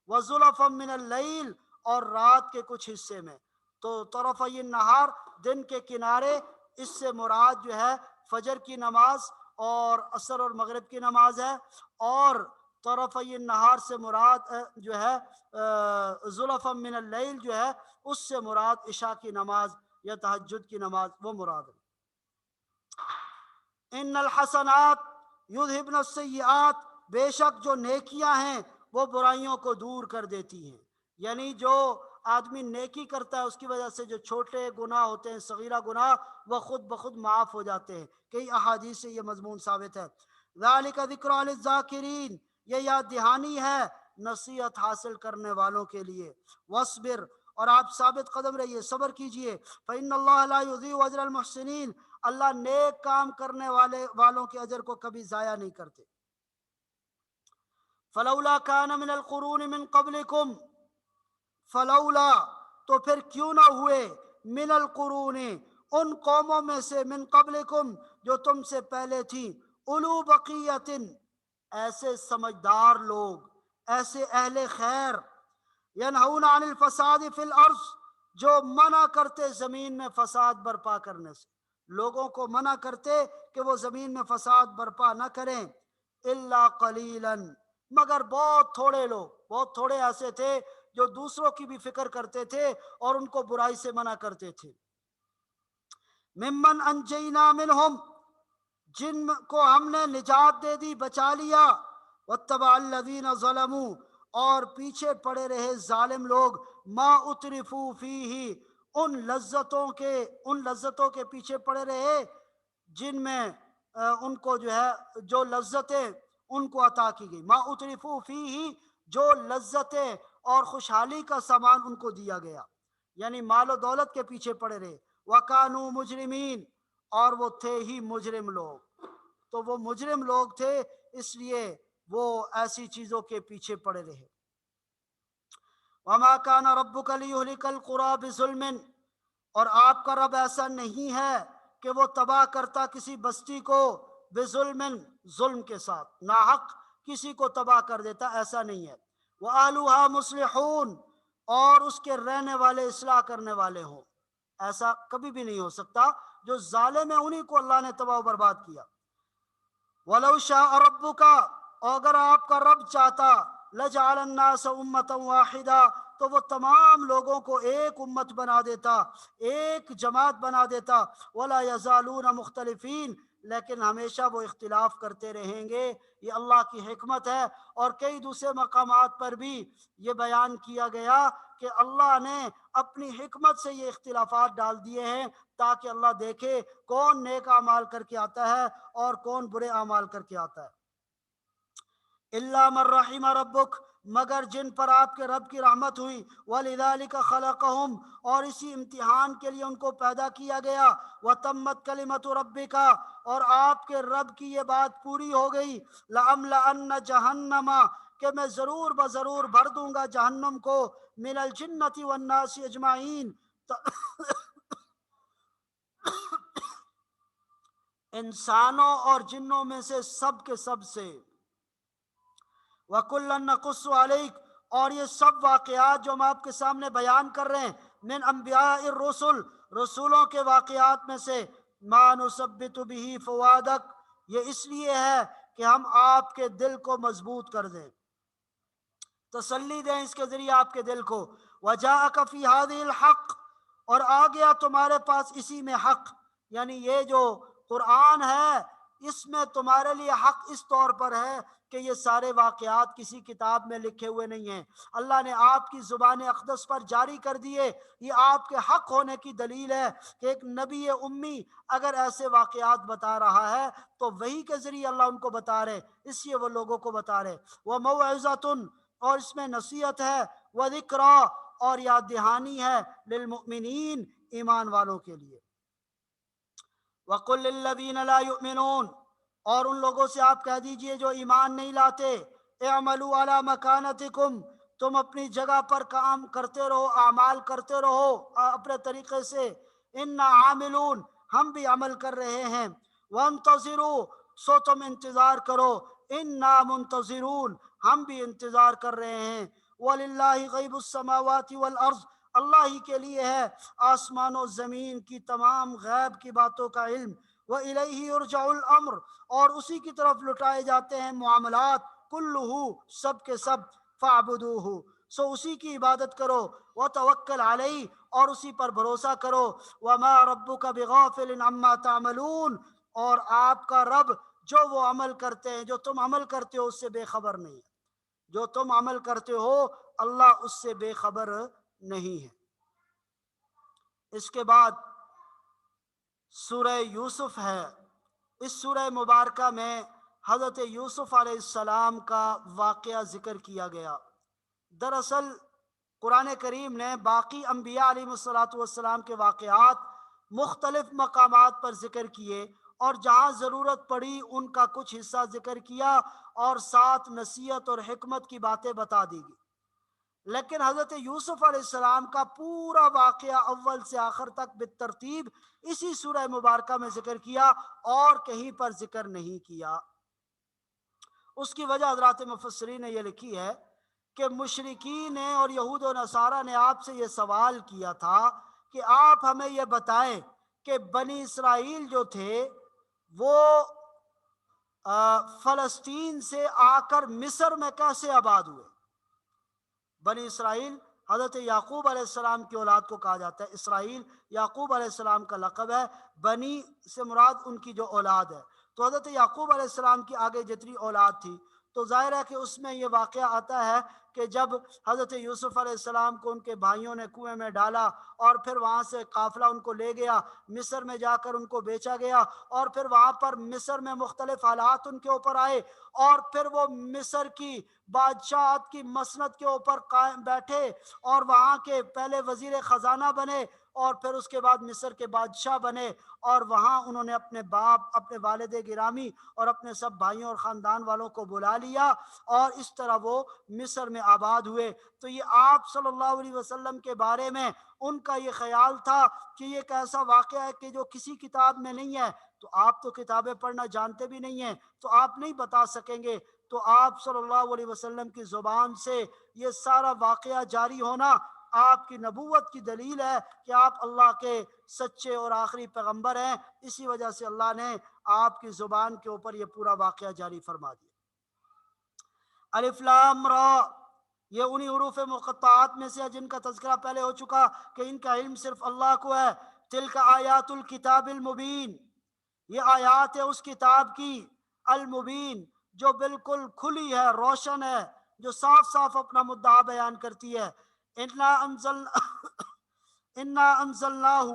وَزُلَفًا مِّنَ اللَّيْلِ، اور رات کے کچھ حصے میں۔ تو طرفی النہار، دن کے کنارے، اس سے مراد جو ہے فجر کی نماز اور عصر اور مغرب کی نماز ہے، اور طرفی النہار سے مراد جو ہے زُلَفًا مِّنَ اللَّيْلِ جو ہے، اس سے مراد عشاء کی نماز یا تہجد کی نماز، وہ مراد ہے۔ ان الحسنات یذہبن السیئات، بے شک جو نیکیاں ہیں وہ برائیوں کو دور کر دیتی ہیں، یعنی جو آدمی نیکی کرتا ہے اس کی وجہ سے جو چھوٹے گناہ ہوتے ہیں، صغیرہ گناہ، وہ خود بخود معاف ہو جاتے ہیں۔ کئی احادیث سے یہ مضمون ثابت ہے۔ ذالک ذکریٰ للذاکرین، یہ یاد دہانی ہے نصیحت حاصل کرنے والوں کے لیے۔ وَاصْبِرْ، اور آپ ثابت قدم رہیے، صبر کیجئے، فإن اللہ لا یضیع اجر المحسنین، اللہ نیک کام کرنے والوں کے اجر کو کبھی ضائع نہیں کرتے۔ فلولا کان من القرون من قبلکم، فلولا، تو پھر کیوں نہ ہوئے، من القرون، ان قوموں میں سے، من قبلکم، جو تم سے پہلے تھیں، اولو بقیت، ایسے سمجھدار لوگ، ایسے اہل خیر، ینہون عن الفساد فی الارض، جو منع کرتے زمین میں فساد برپا کرنے سے، لوگوں کو منع کرتے کہ وہ زمین میں فساد برپا نہ کریں۔ الا قلیلا، مگر بہت تھوڑے لوگ، بہت تھوڑے ایسے تھے جو دوسروں کی بھی فکر کرتے تھے اور ان کو برائی سے منع کرتے تھے۔ ممن انجینا منہم، جن کو ہم نے نجات دے دی، بچا لیا۔ واتبع الذین ظلموا، اور پیچھے پڑے رہے ظالم لوگ، ما اترفوا فیہ، ان لذتوں کے پیچھے پڑے رہے جن میں ان کو جو ہے جو لذتیں ان کو عطا کی گئی، ما اترفوا فیہ، جو لذتیں اور خوشحالی کا سامان ان کو دیا گیا، یعنی مال و دولت کے پیچھے پڑے رہے۔ وَكَانُوا مُجْرِمِينَ، اور وہ تھے ہی مجرم لوگ، تو وہ مجرم لوگ تھے، اس لیے وہ ایسی چیزوں کے پیچھے پڑے رہے۔ وَمَا كَانَ رَبُّكَ لِيُهْلِكَ الْقُرَىٰ بِظُلْمٍ، اور آپ کا رب ایسا نہیں ہے کہ وہ تباہ کرتا کسی بستی کو بظلم، ظلم کے ساتھ، ناحق کسی کو تباہ کر دیتا، ایسا نہیں ہے۔ وَأَهْلُهَا مُصْلِحُونَ، اور اس کے رہنے والے اصلاح کرنے والے ہوں، ایسا کبھی بھی نہیں ہو سکتا، جو ظالم ہے انہی کو اللہ نے تباہ و برباد کیا۔ وَلَوْ شَاءَ رَبُّكَ، اور اگر آپ کا رب چاہتا، لَجَعَلَ النَّاسَ أُمَّةً وَاحِدَةً، تو وہ تمام لوگوں کو ایک امت بنا دیتا، ایک جماعت بنا دیتا۔ وَلَا يَزَالُونَ مُخْتَلِفِينَ، لیکن ہمیشہ وہ اختلاف کرتے رہیں گے، یہ اللہ کی حکمت ہے۔ اور کئی دوسرے مقامات پر بھی یہ بیان کیا گیا کہ اللہ نے اپنی حکمت سے یہ اختلافات ڈال دیے ہیں تاکہ اللہ دیکھے کون نیک اعمال کر کے آتا ہے اور کون برے اعمال کر کے آتا ہے۔ الا من رحم ربک، مگر جن پر آپ کے رب کی رحمت ہوئی۔ ولذلک خلقہم، اور اسی امتحان کے لیے ان کو پیدا کیا گیا۔ وتمت کلمۃ ربک، اور آپ کے رب کی یہ بات پوری ہو گئی۔ لأملأن جہنم، کہ میں ضرور بضرور بھر دوں گا جہنم کو، من الجنۃ والناس اجمعین، انسانوں اور جنوں میں سے سب کے سب سے۔ وَكُلًّا نَقُصُّ عَلَيْكَ، اور یہ سب واقعات جو ہم آپ کے سامنے بیان کر رہے ہیں، من انبیاء الرسل، رسولوں کے واقعات میں سے، مَا نُثَبِّتُ بِهِ فُؤَادَكَ، یہ اس لیے ہے کہ ہم آپ کے دل کو مضبوط کر دیں، تسلی دیں اس کے ذریعے آپ کے دل کو۔ وَجَاءَكَ فِي هَذِهِ الْحَقِّ، اور آ گیا تمہارے پاس اسی میں حق، یعنی یہ جو قرآن ہے اس میں تمہارے لیے حق اس طور پر ہے کہ یہ سارے واقعات کسی کتاب میں لکھے ہوئے نہیں ہیں، اللہ نے آپ کی زبان اقدس پر جاری کر دیے۔ یہ آپ کے حق ہونے کی دلیل ہے کہ ایک نبی امی اگر ایسے واقعات بتا رہا ہے تو وحی کے ذریعے اللہ ان کو بتا رہے، اس لیے وہ لوگوں کو بتا رہے۔ وَمَوْعِظَةٌ، اور اس میں نصیحت ہے، وَذِكْرَىٰ، اور یاد دہانی ہے، للمؤمنین، ایمان والوں کے لیے۔ وَقُلْ لِلَّذِينَ لَا يُؤْمِنُونَ، اور ان لوگوں سے آپ کہہ دیجئے جو ایمان نہیں لاتے، اعملوا علی مکانتکم، تم اپنی جگہ پر کام کرتے رہو، اعمال کرتے رہو اپنے طریقے سے، انا عاملون، ہم بھی عمل کر رہے ہیں، وانتظروا، سو تم انتظار کرو، انا منتظرون، ہم بھی انتظار کر رہے ہیں۔ وَلِلَّهِ غَيْبُ السَّمَاوَاتِ وَالْأَرْضِ، اللہ ہی کے لیے ہے آسمان و زمین کی تمام غیب کی باتوں کا علم۔ وَإِلَيْهِ يُرْجَعُ الْأَمْرُ، اور اسی کی طرف لٹائے جاتے ہیں معاملات، كُلُّهُ، سب کے سب، فَاعْبُدُوهُ، سو اسی کی عبادت کرو، وَتَوَكَّلْ عَلَيْهِ، اور اسی پر بھروسہ کرو، وَمَا رَبُّكَ بِغَافِلٍ عَمَّا تَعْمَلُونَ، اور آپ کا رب جو وہ عمل کرتے ہیں، جو تم عمل کرتے ہو اس سے بے خبر نہیں ہے، جو تم عمل کرتے ہو اللہ اس سے بے خبر نہیں ہے۔ اس کے بعد سورہ یوسف ہے۔ اس سورہ مبارکہ میں حضرت یوسف علیہ السلام کا واقعہ ذکر کیا گیا۔ دراصل قرآن کریم نے باقی انبیاء علیہ السلام کے واقعات مختلف مقامات پر ذکر کیے، اور جہاں ضرورت پڑی ان کا کچھ حصہ ذکر کیا اور ساتھ نصیحت اور حکمت کی باتیں بتا دی گئی۔ لیکن حضرت یوسف علیہ السلام کا پورا واقعہ اول سے آخر تک بالترتیب اسی سورہ مبارکہ میں ذکر کیا اور کہیں پر ذکر نہیں کیا۔ اس کی وجہ حضرات مفسرین نے یہ لکھی ہے کہ مشرکین نے اور یہود و نصارہ نے آپ سے یہ سوال کیا تھا کہ آپ ہمیں یہ بتائیں کہ بنی اسرائیل جو تھے وہ فلسطین سے آ کر مصر میں کیسے آباد ہوئے۔ بنی اسرائیل حضرت یعقوب علیہ السلام کی اولاد کو کہا جاتا ہے، اسرائیل یعقوب علیہ السلام کا لقب ہے، بنی سے مراد ان کی جو اولاد ہے، تو حضرت یعقوب علیہ السلام کی آگے جتنی اولاد تھی تو ظاہر ہے کہ اس میں یہ واقعہ آتا ہے کہ جب حضرت یوسف علیہ السلام کو ان کے بھائیوں نے کنویں میں ڈالا اور پھر وہاں سے قافلہ ان کو لے گیا، مصر میں جا کر ان کو بیچا گیا، اور پھر وہاں پر مصر میں مختلف حالات ان کے اوپر آئے، اور پھر وہ مصر کی بادشاہت کی مسند کے اوپر قائم بیٹھے اور وہاں کے پہلے وزیر خزانہ بنے اور پھر اس کے بعد مصر کے بادشاہ بنے، اور وہاں انہوں نے اپنے باپ، اپنے والد گرامی اور اپنے سب بھائیوں اور خاندان والوں کو بلا لیا، اور اس طرح وہ مصر میں آباد ہوئے۔ تو یہ آپ صلی اللہ علیہ وسلم کے بارے میں ان کا یہ خیال تھا کہ یہ ایک ایسا واقعہ ہے کہ جو کسی کتاب میں نہیں ہے، تو آپ تو کتابیں پڑھنا جانتے بھی نہیں ہیں تو آپ نہیں بتا سکیں گے، تو آپ صلی اللہ علیہ وسلم کی زبان سے یہ سارا واقعہ جاری ہونا آپ کی نبوت کی دلیل ہے کہ آپ اللہ کے سچے اور آخری پیغمبر ہیں، اسی وجہ سے اللہ نے آپ کی زبان کے اوپر یہ پورا واقعہ جاری فرما دیا۔ الف لام را، یہ انہی حروف مقطعات میں سے ہے جن کا تذکرہ پہلے ہو چکا کہ ان کا علم صرف اللہ کو ہے۔ تلک آیات الکتاب المبین، یہ آیات ہے اس کتاب کی، المبین جو بالکل کھلی ہے، روشن ہے، جو صاف صاف اپنا مدعا بیان کرتی ہے۔ انا انزلناہ،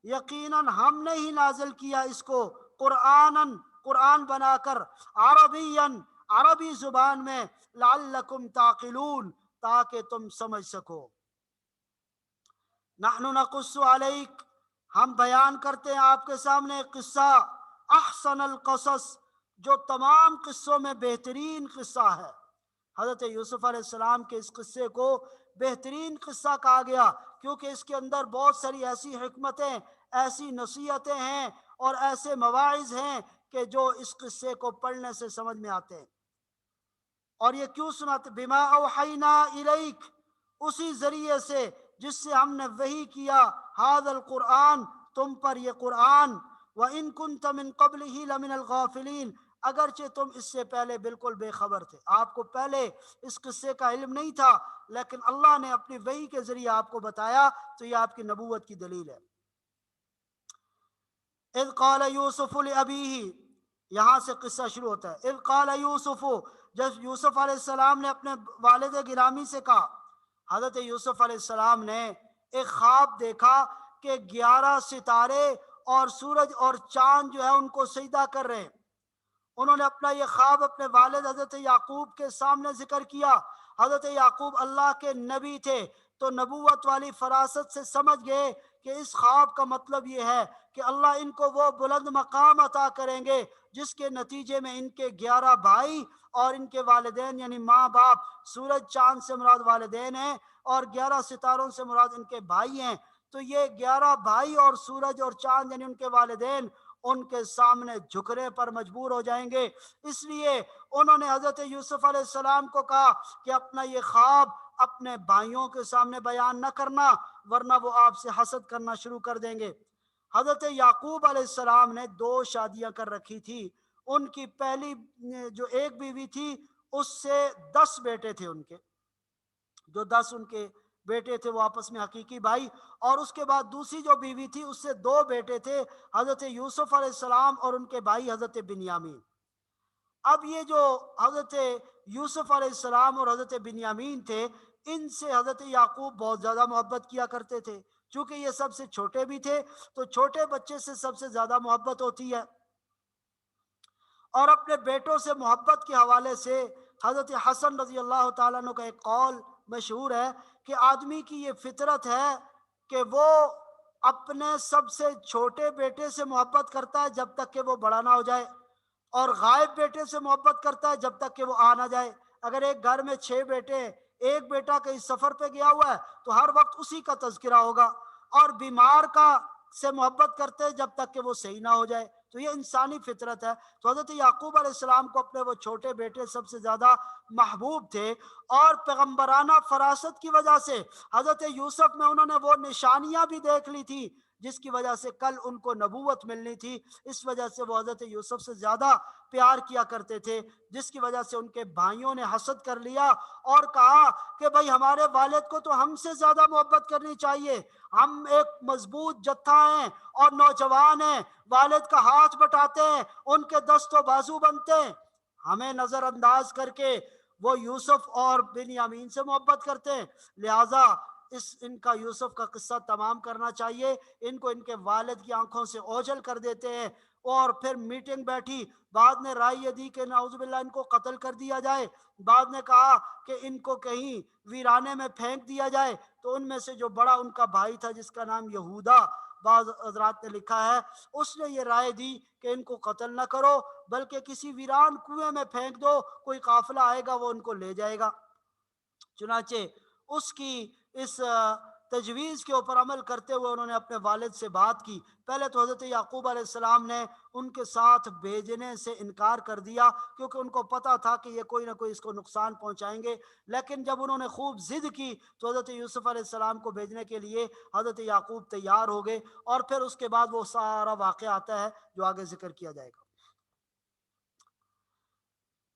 یقیناً ہم نے ہی نازل کیا اس کو، قرآن بنا کر، عربیًا عربی زبان میں، لعلکم تعقلون تاکہ تم سمجھ سکو۔ نحن نقص علیک، ہم بیان کرتے ہیں آپ کے سامنے قصہ، احسن القصص، جو تمام قصوں میں بہترین قصہ ہے۔ حضرت یوسف علیہ السلام کے اس قصے کو بہترین قصہ کہا گیا کیونکہ اس کے اندر بہت ساری ایسی حکمتیں، ایسی نصیحتیں ہیں اور ایسے مواعظ ہیں کہ جو اس قصے کو پڑھنے سے سمجھ میں آتے ہیں۔ اور یہ کیوں سناتے؟ بما اوحینا الیک، اسی ذریعے سے جس سے ہم نے وحی کیا، ھذا القرآن، تم پر یہ قرآن، وَإِن كُنْتَ مِن قَبْلِهِ لَمِنَ الْغَافِلِينَ، اگرچہ تم اس سے پہلے بالکل بے خبر تھے، آپ کو پہلے اس قصے کا علم نہیں تھا، لیکن اللہ نے اپنی وحی کے ذریعے آپ کو بتایا، تو یہ آپ کی نبوت کی دلیل ہے۔ اذ قال یوسف لابیہ، یہاں سے قصہ شروع ہوتا ہے۔ اذ قال یوسف، جب یوسف علیہ السلام نے اپنے والد گرامی سے کہا، حضرت یوسف علیہ السلام نے ایک خواب دیکھا کہ 11 ستارے اور سورج اور چاند جو ہے ان کو سجدہ کر رہے ہیں۔ انہوں نے اپنا یہ خواب اپنے والد حضرت یعقوب کے سامنے ذکر کیا۔ حضرت یعقوب اللہ کے نبی تھے تو نبوت والی فراست سے سمجھ گئے کہ اس خواب کا مطلب یہ ہے کہ اللہ ان کو وہ بلند مقام عطا کریں گے جس کے نتیجے میں ان کے 11 بھائی اور ان کے والدین یعنی ماں باپ، سورج چاند سے مراد والدین ہیں اور 11 ستاروں سے مراد ان کے بھائی ہیں، تو یہ 11 بھائی اور سورج اور چاند یعنی ان کے والدین ان کے سامنے جھکنے پر مجبور ہو جائیں گے۔ اس لیے انہوں نے حضرت یوسف علیہ السلام کو کہا کہ اپنا یہ خواب اپنے بھائیوں کے سامنے بیان نہ کرنا ورنہ وہ آپ سے حسد کرنا شروع کر دیں گے۔ حضرت یعقوب علیہ السلام نے 2 شادیاں کر رکھی تھی۔ ان کی پہلی جو ایک بیوی تھی اس سے 10 بیٹے تھے، ان کے جو 10 ان کے بیٹے تھے وہ آپس میں حقیقی بھائی، اور اس کے بعد دوسری جو بیوی تھی اس سے 2 بیٹے تھے، حضرت یوسف علیہ السلام اور ان کے بھائی حضرت بنیامین۔ اب یہ جو حضرت یوسف علیہ السلام اور حضرت بنیامین تھے، ان سے حضرت یعقوب بہت زیادہ محبت کیا کرتے تھے، چونکہ یہ سب سے چھوٹے بھی تھے تو چھوٹے بچے سے سب سے زیادہ محبت ہوتی ہے۔ اور اپنے بیٹوں سے محبت کے حوالے سے حضرت حسن رضی اللہ تعالیٰ عنہ کا ایک قول مشہور ہے کہ آدمی کی یہ فطرت ہے کہ وہ اپنے سب سے چھوٹے بیٹے سے محبت کرتا ہے جب تک کہ وہ بڑا نہ ہو جائے، اور غائب بیٹے سے محبت کرتا ہے جب تک کہ وہ آ نہ جائے۔ اگر ایک گھر میں 6 بیٹے ہیں، ایک بیٹا کہیں سفر پہ گیا ہوا ہے تو ہر وقت اسی کا تذکرہ ہوگا، اور بیمار کا سے محبت کرتے ہیں جب تک کہ وہ صحیح نہ ہو جائے، تو یہ انسانی فطرت ہے۔ تو حضرت یعقوب علیہ السلام کو اپنے وہ چھوٹے بیٹے سب سے زیادہ محبوب تھے، اور پیغمبرانہ فراست کی وجہ سے حضرت یوسف میں انہوں نے وہ نشانیاں بھی دیکھ لی تھی جس کی وجہ سے کل ان کو نبوت ملنی تھی، اس وجہ سے وہ حضرت یوسف سے زیادہ پیار کیا کرتے تھے، جس کی وجہ سے ان کے بھائیوں نے حسد کر لیا اور کہا کہ بھئی ہمارے والد کو تو ہم سے زیادہ محبت کرنی چاہیے، ہم ایک مضبوط جتھا ہیں اور نوجوان ہیں، والد کا ہاتھ بٹاتے ہیں، ان کے دست و بازو بنتے ہیں، ہمیں نظر انداز کر کے وہ یوسف اور بنیامین سے محبت کرتے ہیں، لہٰذا ان کا یوسف کا قصہ تمام کرنا چاہیے۔ ان کو ان کے والد کی آنکھوں سے اوجھل کر دیتے ہیں، اور پھر میٹنگ بیٹھی، بعد نے رائے یہ دی کہ نعوذ باللہ ان کو قتل کر دیا جائے، بعد نے کہا کہ ان کو کہیں ویرانے میں پھینک دیا جائے۔ تو ان میں سے جو بڑا ان کا بھائی تھا جس کا نام یہودا، بعض حضرات نے لکھا ہے، اس نے یہ رائے دی کہ ان کو قتل نہ کرو بلکہ کسی ویران کنویں میں پھینک دو، کوئی قافلہ آئے گا وہ ان کو لے جائے گا۔ چنانچہ اس کی اس تجویز کے اوپر عمل کرتے ہوئے انہوں نے اپنے والد سے بات کی۔ پہلے تو حضرت یعقوب علیہ السلام نے ان کے ساتھ بھیجنے سے انکار کر دیا، کیونکہ ان کو پتا تھا کہ یہ کوئی نہ کوئی اس کو نقصان پہنچائیں گے۔ لیکن جب انہوں نے خوب ضد کی تو حضرت یوسف علیہ السلام کو بھیجنے کے لیے حضرت یعقوب تیار ہو گئے، اور پھر اس کے بعد وہ سارا واقعہ آتا ہے جو آگے ذکر کیا جائے گا۔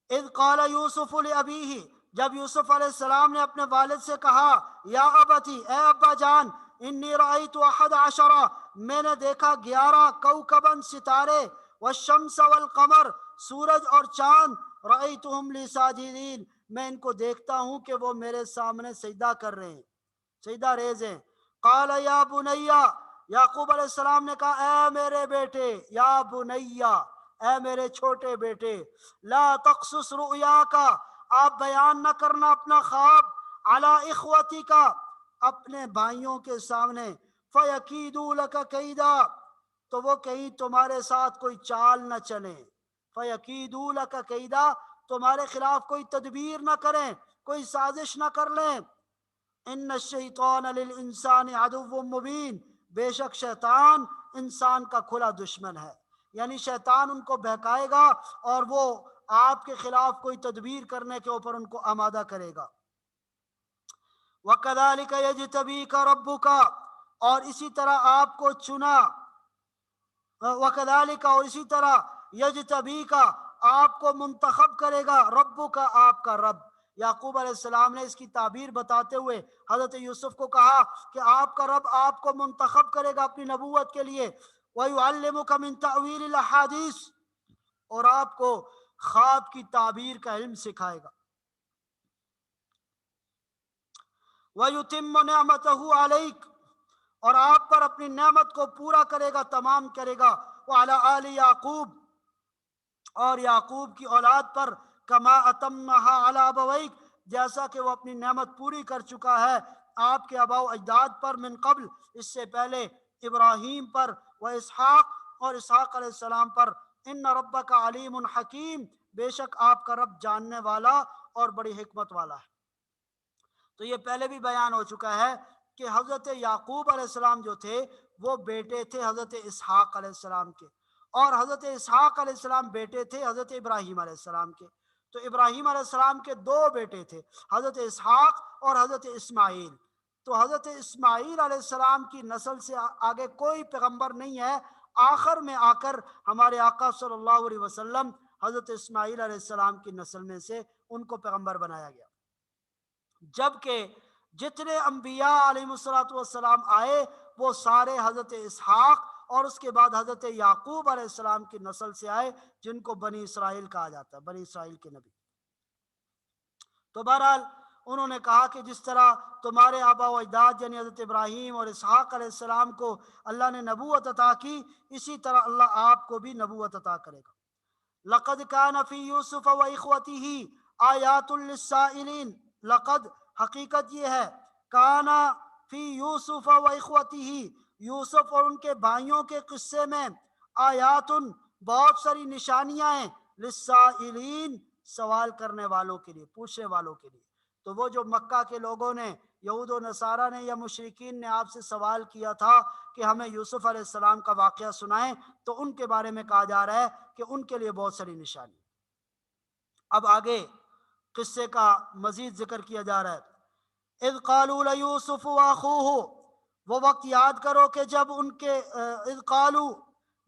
اذ قال یوسف لابیہ، جب یوسف علیہ السلام نے اپنے والد سے کہا، یا ابتی، اے ابا جان، انی رأیت 11، میں نے دیکھا 11 کوكبا، ستارے، والشمس والقمر، سورج اور چاند، رأیتہم لی ساجدین، میں ان کو دیکھتا ہوں کہ وہ میرے سامنے سجدہ کر رہے ہیں، سجدہ ریز ہیں۔ قال یا بنیا، یعقوب علیہ السلام نے کہا، اے میرے بیٹے، یا بنیا، اے میرے چھوٹے بیٹے، لا تقصص رؤیاک، آپ بیان نہ کرنا اپنا خواب، علی اخوتک، اپنے بھائیوں کے سامنے، فیکیدوا لک کیدا، تو وہ کہیں تمہارے ساتھ کوئی چال نہ چلیں، فیکیدوا لک کیدا، تمہارے خلاف کوئی تدبیر نہ کریں، کوئی سازش نہ کر لیں۔ ان الشیطان للانسان عدو مبین، بے شک شیطان انسان کا کھلا دشمن ہے، یعنی شیطان ان کو بہکائے گا اور وہ آپ کے خلاف کوئی تدبیر کرنے کے اوپر ان کو آمادہ کرے گا۔ وَكَذَلِكَ يَجْتَبِيكَ رَبُّكَ، اور اسی طرح آپ کو چنا، وَكَذَلِكَ، اور اسی طرح يَجْتَبِيكَ، آپ کو منتخب کرے گا، ربک، آپ کا رب۔ یعقوب علیہ السلام نے اس کی تعبیر بتاتے ہوئے حضرت یوسف کو کہا کہ آپ کا رب آپ کو منتخب کرے گا اپنی نبوت کے لیے، وَيُعَلِّمُكَ مِن تَأْوِيلِ الْأَحَادِيثِ، اور آپ کو خواب کی تعبیر کا علم سکھائے گا، وَيُتِمُّ نِعْمَتَهُ عَلَيْكَ، اور آپ پر اپنی نعمت کو پورا کرے گا، تمام کرے گا، وَعَلَىٰ آلِ یعقوب، اور یعقوب کی اولاد پر، کما اتمہا علی ابویک، جیسا کہ وہ اپنی نعمت پوری کر چکا ہے آپ کے آباء و اجداد پر، من قبل، اس سے پہلے، ابراہیم پر، و اسحاق، اور اسحاق علیہ السلام پر، ان ربک علیم حکیم، بے شک آپ کا رب جاننے والا اور بڑی حکمت والا ہے۔ تو یہ پہلے بھی بیان ہو چکا ہے کہ حضرت یعقوب علیہ السلام جو تھے وہ بیٹے تھے حضرت اسحاق علیہ السلام کے، اور حضرت اسحاق علیہ السلام بیٹے تھے حضرت ابراہیم علیہ السلام کے۔ تو ابراہیم علیہ السلام کے 2 بیٹے تھے، حضرت اسحاق اور حضرت اسماعیل۔ تو حضرت اسماعیل علیہ السلام کی نسل سے آگے کوئی پیغمبر نہیں ہے، آخر میں آ کر ہمارے آقا صلی اللہ علیہ وسلم حضرت اسماعیل علیہ السلام کی نسل میں سے ان کو پیغمبر بنایا گیا۔ جبکہ جتنے انبیاء علیہ السلام آئے وہ سارے حضرت اسحاق اور اس کے بعد حضرت یعقوب علیہ السلام کی نسل سے آئے، جن کو بنی اسرائیل کہا جاتا ہے، بنی اسرائیل کے نبی۔ تو بہرحال انہوں نے کہا کہ جس طرح تمہارے آباء و اجداد یعنی حضرت ابراہیم اور اسحاق علیہ السلام کو اللہ نے نبوت عطا کی، اسی طرح اللہ آپ کو بھی نبوت عطا کرے گا۔ لقد كان في يوسف واخوته آیات للسائلین، لقد، حقیقت یہ ہے، کانا فی یوسف و اخوته، یوسف اور ان کے بھائیوں کے قصے میں، آیات، بہت ساری نشانیاں ہیں، للسائلین، سوال کرنے والوں کے لیے، پوچھنے والوں کے لیے۔ تو وہ جو مکہ کے لوگوں نے، یہود و نصارہ نے یا مشرکین نے آپ سے سوال کیا تھا کہ ہمیں یوسف علیہ السلام کا واقعہ سنائیں، تو ان کے بارے میں کہا جا رہا ہے کہ ان کے لیے بہت ساری نشانی۔ اب آگے قصے کا مزید ذکر کیا جا رہا ہے۔ اذ قالوا لیوسف واخوہ، وہ وقت یاد کرو کہ جب ان کے اذ قالوا،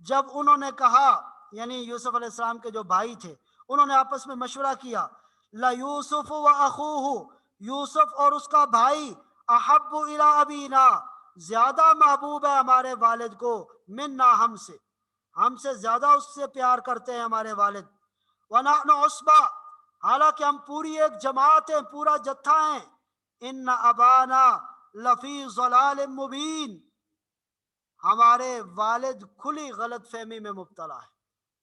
جب انہوں نے کہا، یعنی یوسف علیہ السلام کے جو بھائی تھے انہوں نے آپس میں مشورہ کیا، لیوسف واخوہ، یوسف اور اس کا بھائی، احب الی ابینا، زیادہ محبوب ہے ہمارے والد کو، منا، ہم سے زیادہ اس سے پیار کرتے ہیں ہمارے والد، ونحن عصبہ، حالانکہ ہم پوری ایک جماعت ہیں، پورا جتھا ہیں. ان ابانا لفی ضلال مبین، ہمارے والد کھلی غلط فہمی میں مبتلا ہے.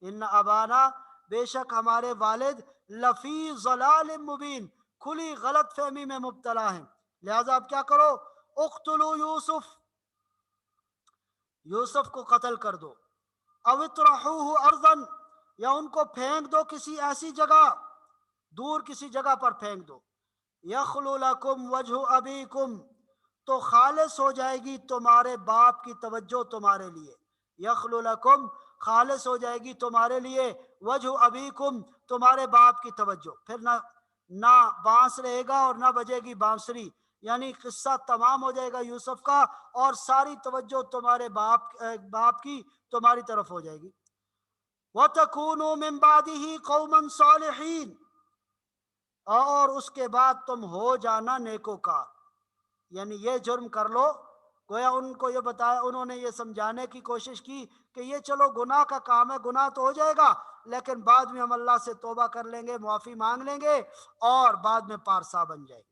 ان ابانا، بے شک ہمارے والد، لفی ضلال مبین، کھلی غلط فہمی میں مبتلا ہیں. لہذا آپ کیا کرو، اقتلوا یوسف، یوسف کو قتل کر دو، او اطرحوہ ارضا، یا ان کو پھینک دو کسی ایسی جگہ، دور کسی جگہ پر پھینک دو. یخلو لکم وجہ ابیکم، تو خالص ہو جائے گی تمہارے باپ کی توجہ تمہارے لیے. یخلو لکم، خالص ہو جائے گی تمہارے لیے، وجہ ابیکم، تمہارے باپ کی توجہ. پھر نہ بانس رہے گا اور نہ بجے گی بانسری، یعنی قصہ تمام ہو جائے گا یوسف کا، اور ساری توجہ تمہارے باپ کی تمہاری طرف ہو جائے گی. وَتَكُونُوا مِن بَعْدِهِ قَوْمًا صَالِحِينَ، اور اس کے بعد تم ہو جانا نیکوکار. یعنی یہ جرم کر لو، گویا ان کو یہ بتایا، انہوں نے یہ سمجھانے کی کوشش کی کہ یہ چلو گناہ کا کام ہے، گناہ تو ہو جائے گا، لیکن بعد میں ہم اللہ سے توبہ کر لیں گے، معافی مانگ لیں گے، اور بعد میں پارسا بن جائے گے.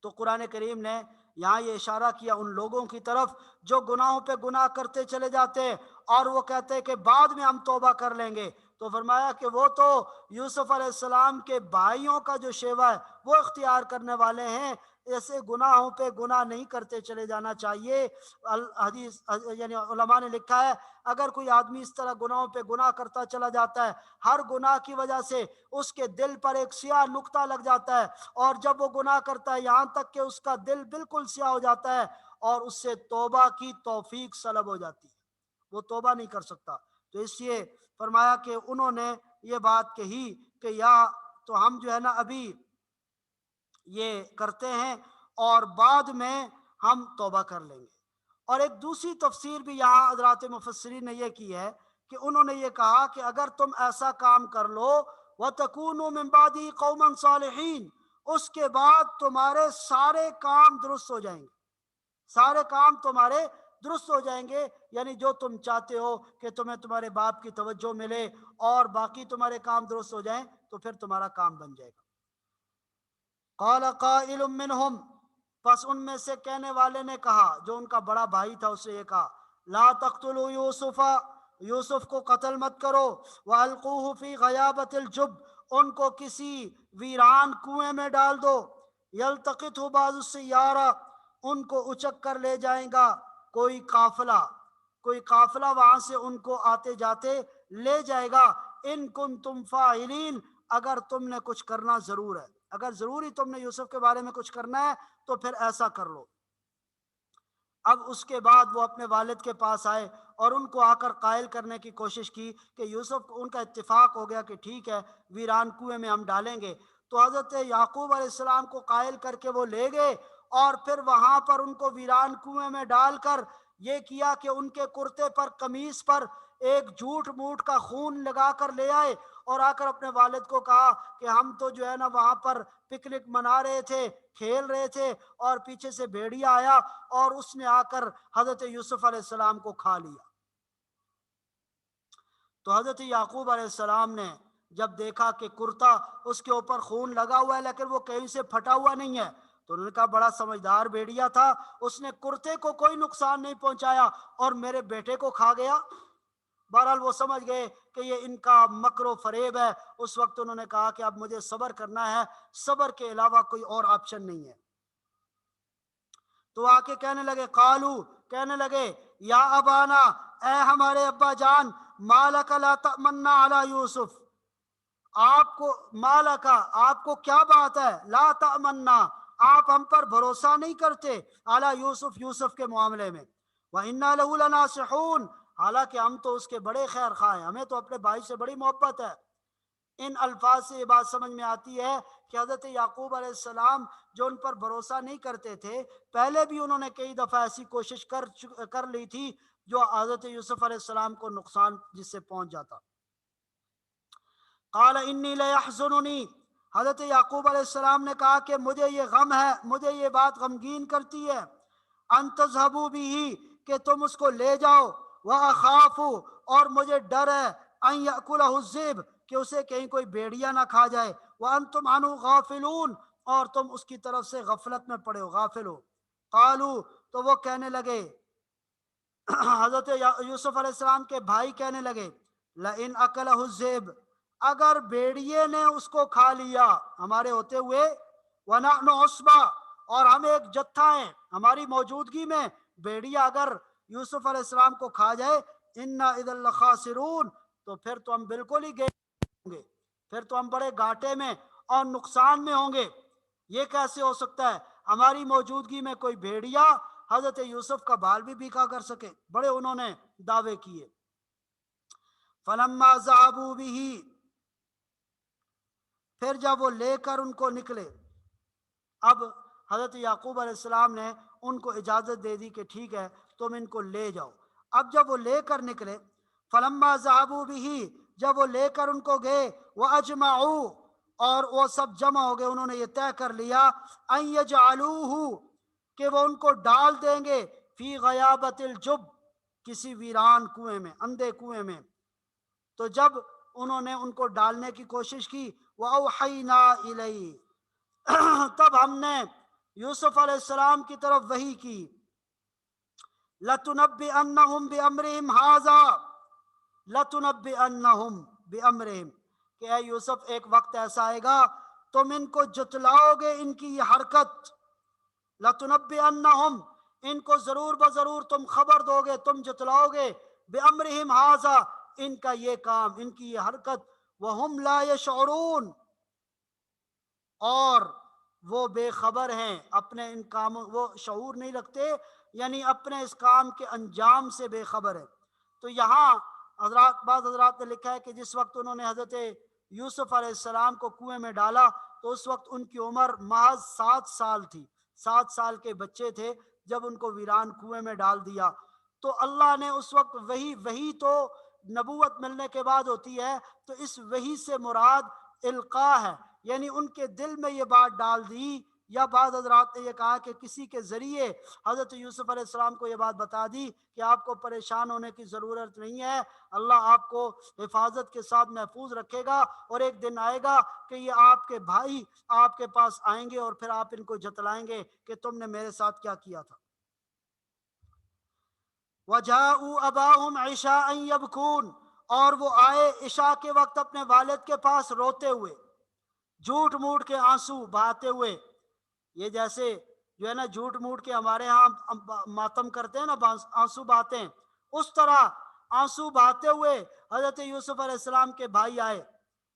تو قرآن کریم نے یہاں یہ اشارہ کیا ان لوگوں کی طرف جو گناہوں پہ گناہ کرتے چلے جاتے ہیں اور وہ کہتے ہیں کہ بعد میں ہم توبہ کر لیں گے. تو فرمایا کہ وہ تو یوسف علیہ السلام کے بھائیوں کا جو شیوہ ہے وہ اختیار کرنے والے ہیں. ایسے گناہوں پہ گناہ نہیں کرتے چلے جانا چاہیے. حدیث یعنی علماء نے لکھا ہے اگر کوئی آدمی اس طرح گناہوں پہ گناہ کرتا چلا جاتا ہے، ہر گناہ کی وجہ سے اس کے دل پر ایک سیاہ نقطہ لگ جاتا ہے، اور جب وہ گناہ کرتا ہے یہاں تک کہ اس کا دل بالکل سیاہ ہو جاتا ہے اور اس سے توبہ کی توفیق سلب ہو جاتی ہے، وہ توبہ نہیں کر سکتا. تو اس لیے فرمایا کہ انہوں نے یہ بات کہی کہ یا تو ہم جو ہے نا ابھی یہ کرتے ہیں اور بعد میں ہم توبہ کر لیں گے. اور ایک دوسری تفسیر بھی یہاں حضرات مفسرین نے یہ کی ہے کہ انہوں نے یہ کہا کہ اگر تم ایسا کام کر لو وَتَكُونُوا مِن بَعْدِهِ قَوْمًا صَالِحِينَ، اس کے بعد تمہارے سارے کام درست ہو جائیں گے، سارے کام تمہارے درست ہو جائیں گے. یعنی جو تم چاہتے ہو کہ تمہیں تمہارے باپ کی توجہ ملے اور باقی تمہارے کام درست ہو جائیں تو پھر تمہارا کام بن جائے گا. قال قائل منہم، پس ان میں سے کہنے والے نے کہا، جو ان کا بڑا بھائی تھا اسے یہ کہا، لا تقتلوا یوسف، یوسف کو قتل مت کرو، وَأَلْقُوهُ فِي غَيَابَةِ الْجُبِّ، ان کو کسی ویران کنویں میں ڈال دو، يَلْتَقِطْهُ بَعْضُ السَّيَّارَةِ، ان کو اچک کر لے جائیں گا کوئی قافلہ وہاں سے ان کو آتے جاتے لے جائے گا. ان کنتم فاعلین، اگر تم نے کچھ کرنا ضرور ہے، اگر ضروری تم نے یوسف کے بارے میں کچھ کرنا ہے تو پھر ایسا کر لو. اب اس کے بعد وہ اپنے والد کے پاس آئے اور ان کو آ کر قائل کرنے کی کوشش کی کہ یوسف، ان کا اتفاق ہو گیا کہ ٹھیک ہے ویران کنویں میں ہم ڈالیں گے. تو حضرت یعقوب علیہ السلام کو قائل کر کے وہ لے گئے اور پھر وہاں پر ان کو ویران کنویں میں ڈال کر یہ کیا کہ ان کے کرتے پر، قمیص پر ایک جھوٹ موٹ کا خون لگا کر لے آئے اور آ کر اپنے والد کو کہا کہ ہم تو جو ہے نا وہاں پر پکنک منا رہے تھے، کھیل رہے تھے، اور پیچھے سے بھیڑیا آیا اور اس نے آ کر حضرت یوسف علیہ السلام کو کھا لیا. تو حضرت یعقوب علیہ السلام نے جب دیکھا کہ کرتا اس کے اوپر خون لگا ہوا ہے لیکن وہ کہیں سے پھٹا ہوا نہیں ہے، تو انہوں نے کہا بڑا سمجھدار بھیڑیا تھا، اس نے کرتے کو کوئی نقصان نہیں پہنچایا اور میرے بیٹے کو کھا گیا. بہرحال وہ سمجھ گئے کہ یہ ان کا مکر و فریب ہے. اس وقت انہوں نے کہا کہ اب مجھے صبر کرنا ہے، صبر کے علاوہ کوئی اور آپشن نہیں ہے. تو آ کے کہنے لگے، قالو، کہنے لگے، یا ابانا، اے ہمارے ابا جان، مالک لا تأمنا علی یوسف، آپ کو مالکا، آپ کو کیا بات ہے، لا تأمنا، آپ ہم پر بھروسہ نہیں کرتے، علی یوسف، یوسف کے معاملے میں، وَإِنَّا لَهُ لَنَاصِحُونَ، حالانکہ ہم تو اس کے بڑے خیر خواہ ہیں، ہمیں تو اپنے بھائی سے بڑی محبت ہے. ان الفاظ سے یہ بات سمجھ میں آتی ہے کہ حضرت یعقوب علیہ السلام جو ان پر بھروسہ نہیں کرتے تھے، پہلے بھی انہوں نے کئی دفعہ ایسی کوشش کر لی تھی جو حضرت یوسف علیہ السلام کو نقصان جس سے پہنچ جاتا. قال انی لیحزننی، حضرت یعقوب علیہ السلام نے کہا کہ مجھے یہ غم ہے، مجھے یہ بات غمگین کرتی ہے، ان تذهبوا به، کہ تم اس کو لے جاؤ، واخاف، اور مجھے ڈر ہے، ان یاکلہ الذئب، کہ اسے کہیں کوئی بھیڑیا نہ کھا جائے، وَأَنْتُمْ عَنْهُ غَافِلُونَ، اور تم اس کی طرف سے غفلت میں پڑے ہو، غافل ہو۔ قالو، تو وہ کہنے لگے، حضرت یوسف علیہ السلام کے بھائی کہنے لگے، لَإِنْ أَكَلَهُ الذِّئْبُ، اگر بھیڑیے نے اس کو کھا لیا ہمارے ہوتے ہوئے، وَنَحْنُ عُصْبَةٌ، اور ہم ایک جتھا ہیں، ہماری موجودگی میں بھیڑیا اگر یوسف علیہ السلام کو کھا جائے، اِنَّا إِذًا لَخَاسِرُونَ، تو پھر تو ہم بالکل ہی گئے ہوں گے، پھر تو ہم بڑے گھاٹے میں اور نقصان میں ہوں گے۔ یہ کیسے ہو سکتا ہے ہماری موجودگی میں کوئی بھیڑیا حضرت یوسف کا بال بھی بھیکا کر سکے؟ بڑے انہوں نے دعوے کیے۔ فَلَمَّا ذَهَبُوا بِهِ، پھر جب وہ لے کر ان کو نکلے، اب حضرت یعقوب علیہ السلام نے ان کو اجازت دے دی کہ ٹھیک ہے تم ان کو لے جاؤ۔ اب جب وہ لے کر نکلے، فَلَمَّا ذَهَبُوا بِهِ، جب وہ لے کر ان کو گئے، وَأَجْمَعُوا، اور وہ سب جمع ہو گئے، انہوں نے یہ طے کر لیا، أَن يَجْعَلُوهُ، کہ وہ ان کو ڈال دیں گے، فی غیابت الجب، کسی ویران کنویں میں، اندھے کنویں میں۔ تو جب انہوں نے ان کو ڈالنے کی کوشش کی، وَأَوْحَيْنَا إِلَيْهِ، تب ہم نے یوسف علیہ السلام کی طرف وحی کی، لَتُنَبِّئَنَّهُمْ بِأَمْرِهِمْ هَذَا، لَتُنَبِّئَنَّهُمْ بِأَمْرِهِمْ، کہ اے یوسف ایک وقت ایسا آئے گا تم ان کو جتلاؤ گے ان کی یہ حرکت، لَتُنَبِّئَنَّهُمْ، ان کو ضرور بضرور تم خبر دو گے، تم جتلاؤ گے، بِأَمْرِهِمْ هَذَا، ان کا یہ کام، ان کی یہ حرکت، وَهُمْ لَا يَشْعُرُونَ، اور وہ بے خبر ہیں اپنے ان کاموں، وہ شعور نہیں رکھتے، یعنی اپنے اس کام کے انجام سے بے خبر ہے۔ تو یہاں حضرات، بعض حضرات نے لکھا ہے کہ جس وقت انہوں نے حضرت یوسف علیہ السلام کو کنویں میں ڈالا تو اس وقت ان کی عمر محض 7 سال تھی، 7 سال کے بچے تھے جب ان کو ویران کنویں میں ڈال دیا۔ تو اللہ نے اس وقت وہی تو نبوت ملنے کے بعد ہوتی ہے، تو اس وحی سے مراد القاء ہے، یعنی ان کے دل میں یہ بات ڈال دی، یا بعض حضرات نے یہ کہا کہ کسی کے ذریعے حضرت یوسف علیہ السلام کو یہ بات بتا دی کہ آپ کو پریشان ہونے کی ضرورت نہیں ہے، اللہ آپ کو حفاظت کے ساتھ محفوظ رکھے گا، اور ایک دن آئے گا کہ یہ آپ کے بھائی آپ کے پاس آئیں گے اور پھر آپ ان کو جتلائیں گے کہ تم نے میرے ساتھ کیا کیا تھا۔ وَجَاءُوا أَبَاهُمْ عِشَاءً يَبْكُونَ، اور وہ آئے عشاء کے وقت اپنے والد کے پاس روتے ہوئے، جھوٹ موٹ کے آنسو بہاتے ہوئے۔ یہ جیسے جو ہے نا جھوٹ موٹ کے ہمارے ہاں ماتم کرتے ہیں نا، آنسو بہاتے ہیں، اس طرح آنسو بہاتے ہوئے حضرت یوسف علیہ السلام کے بھائی آئے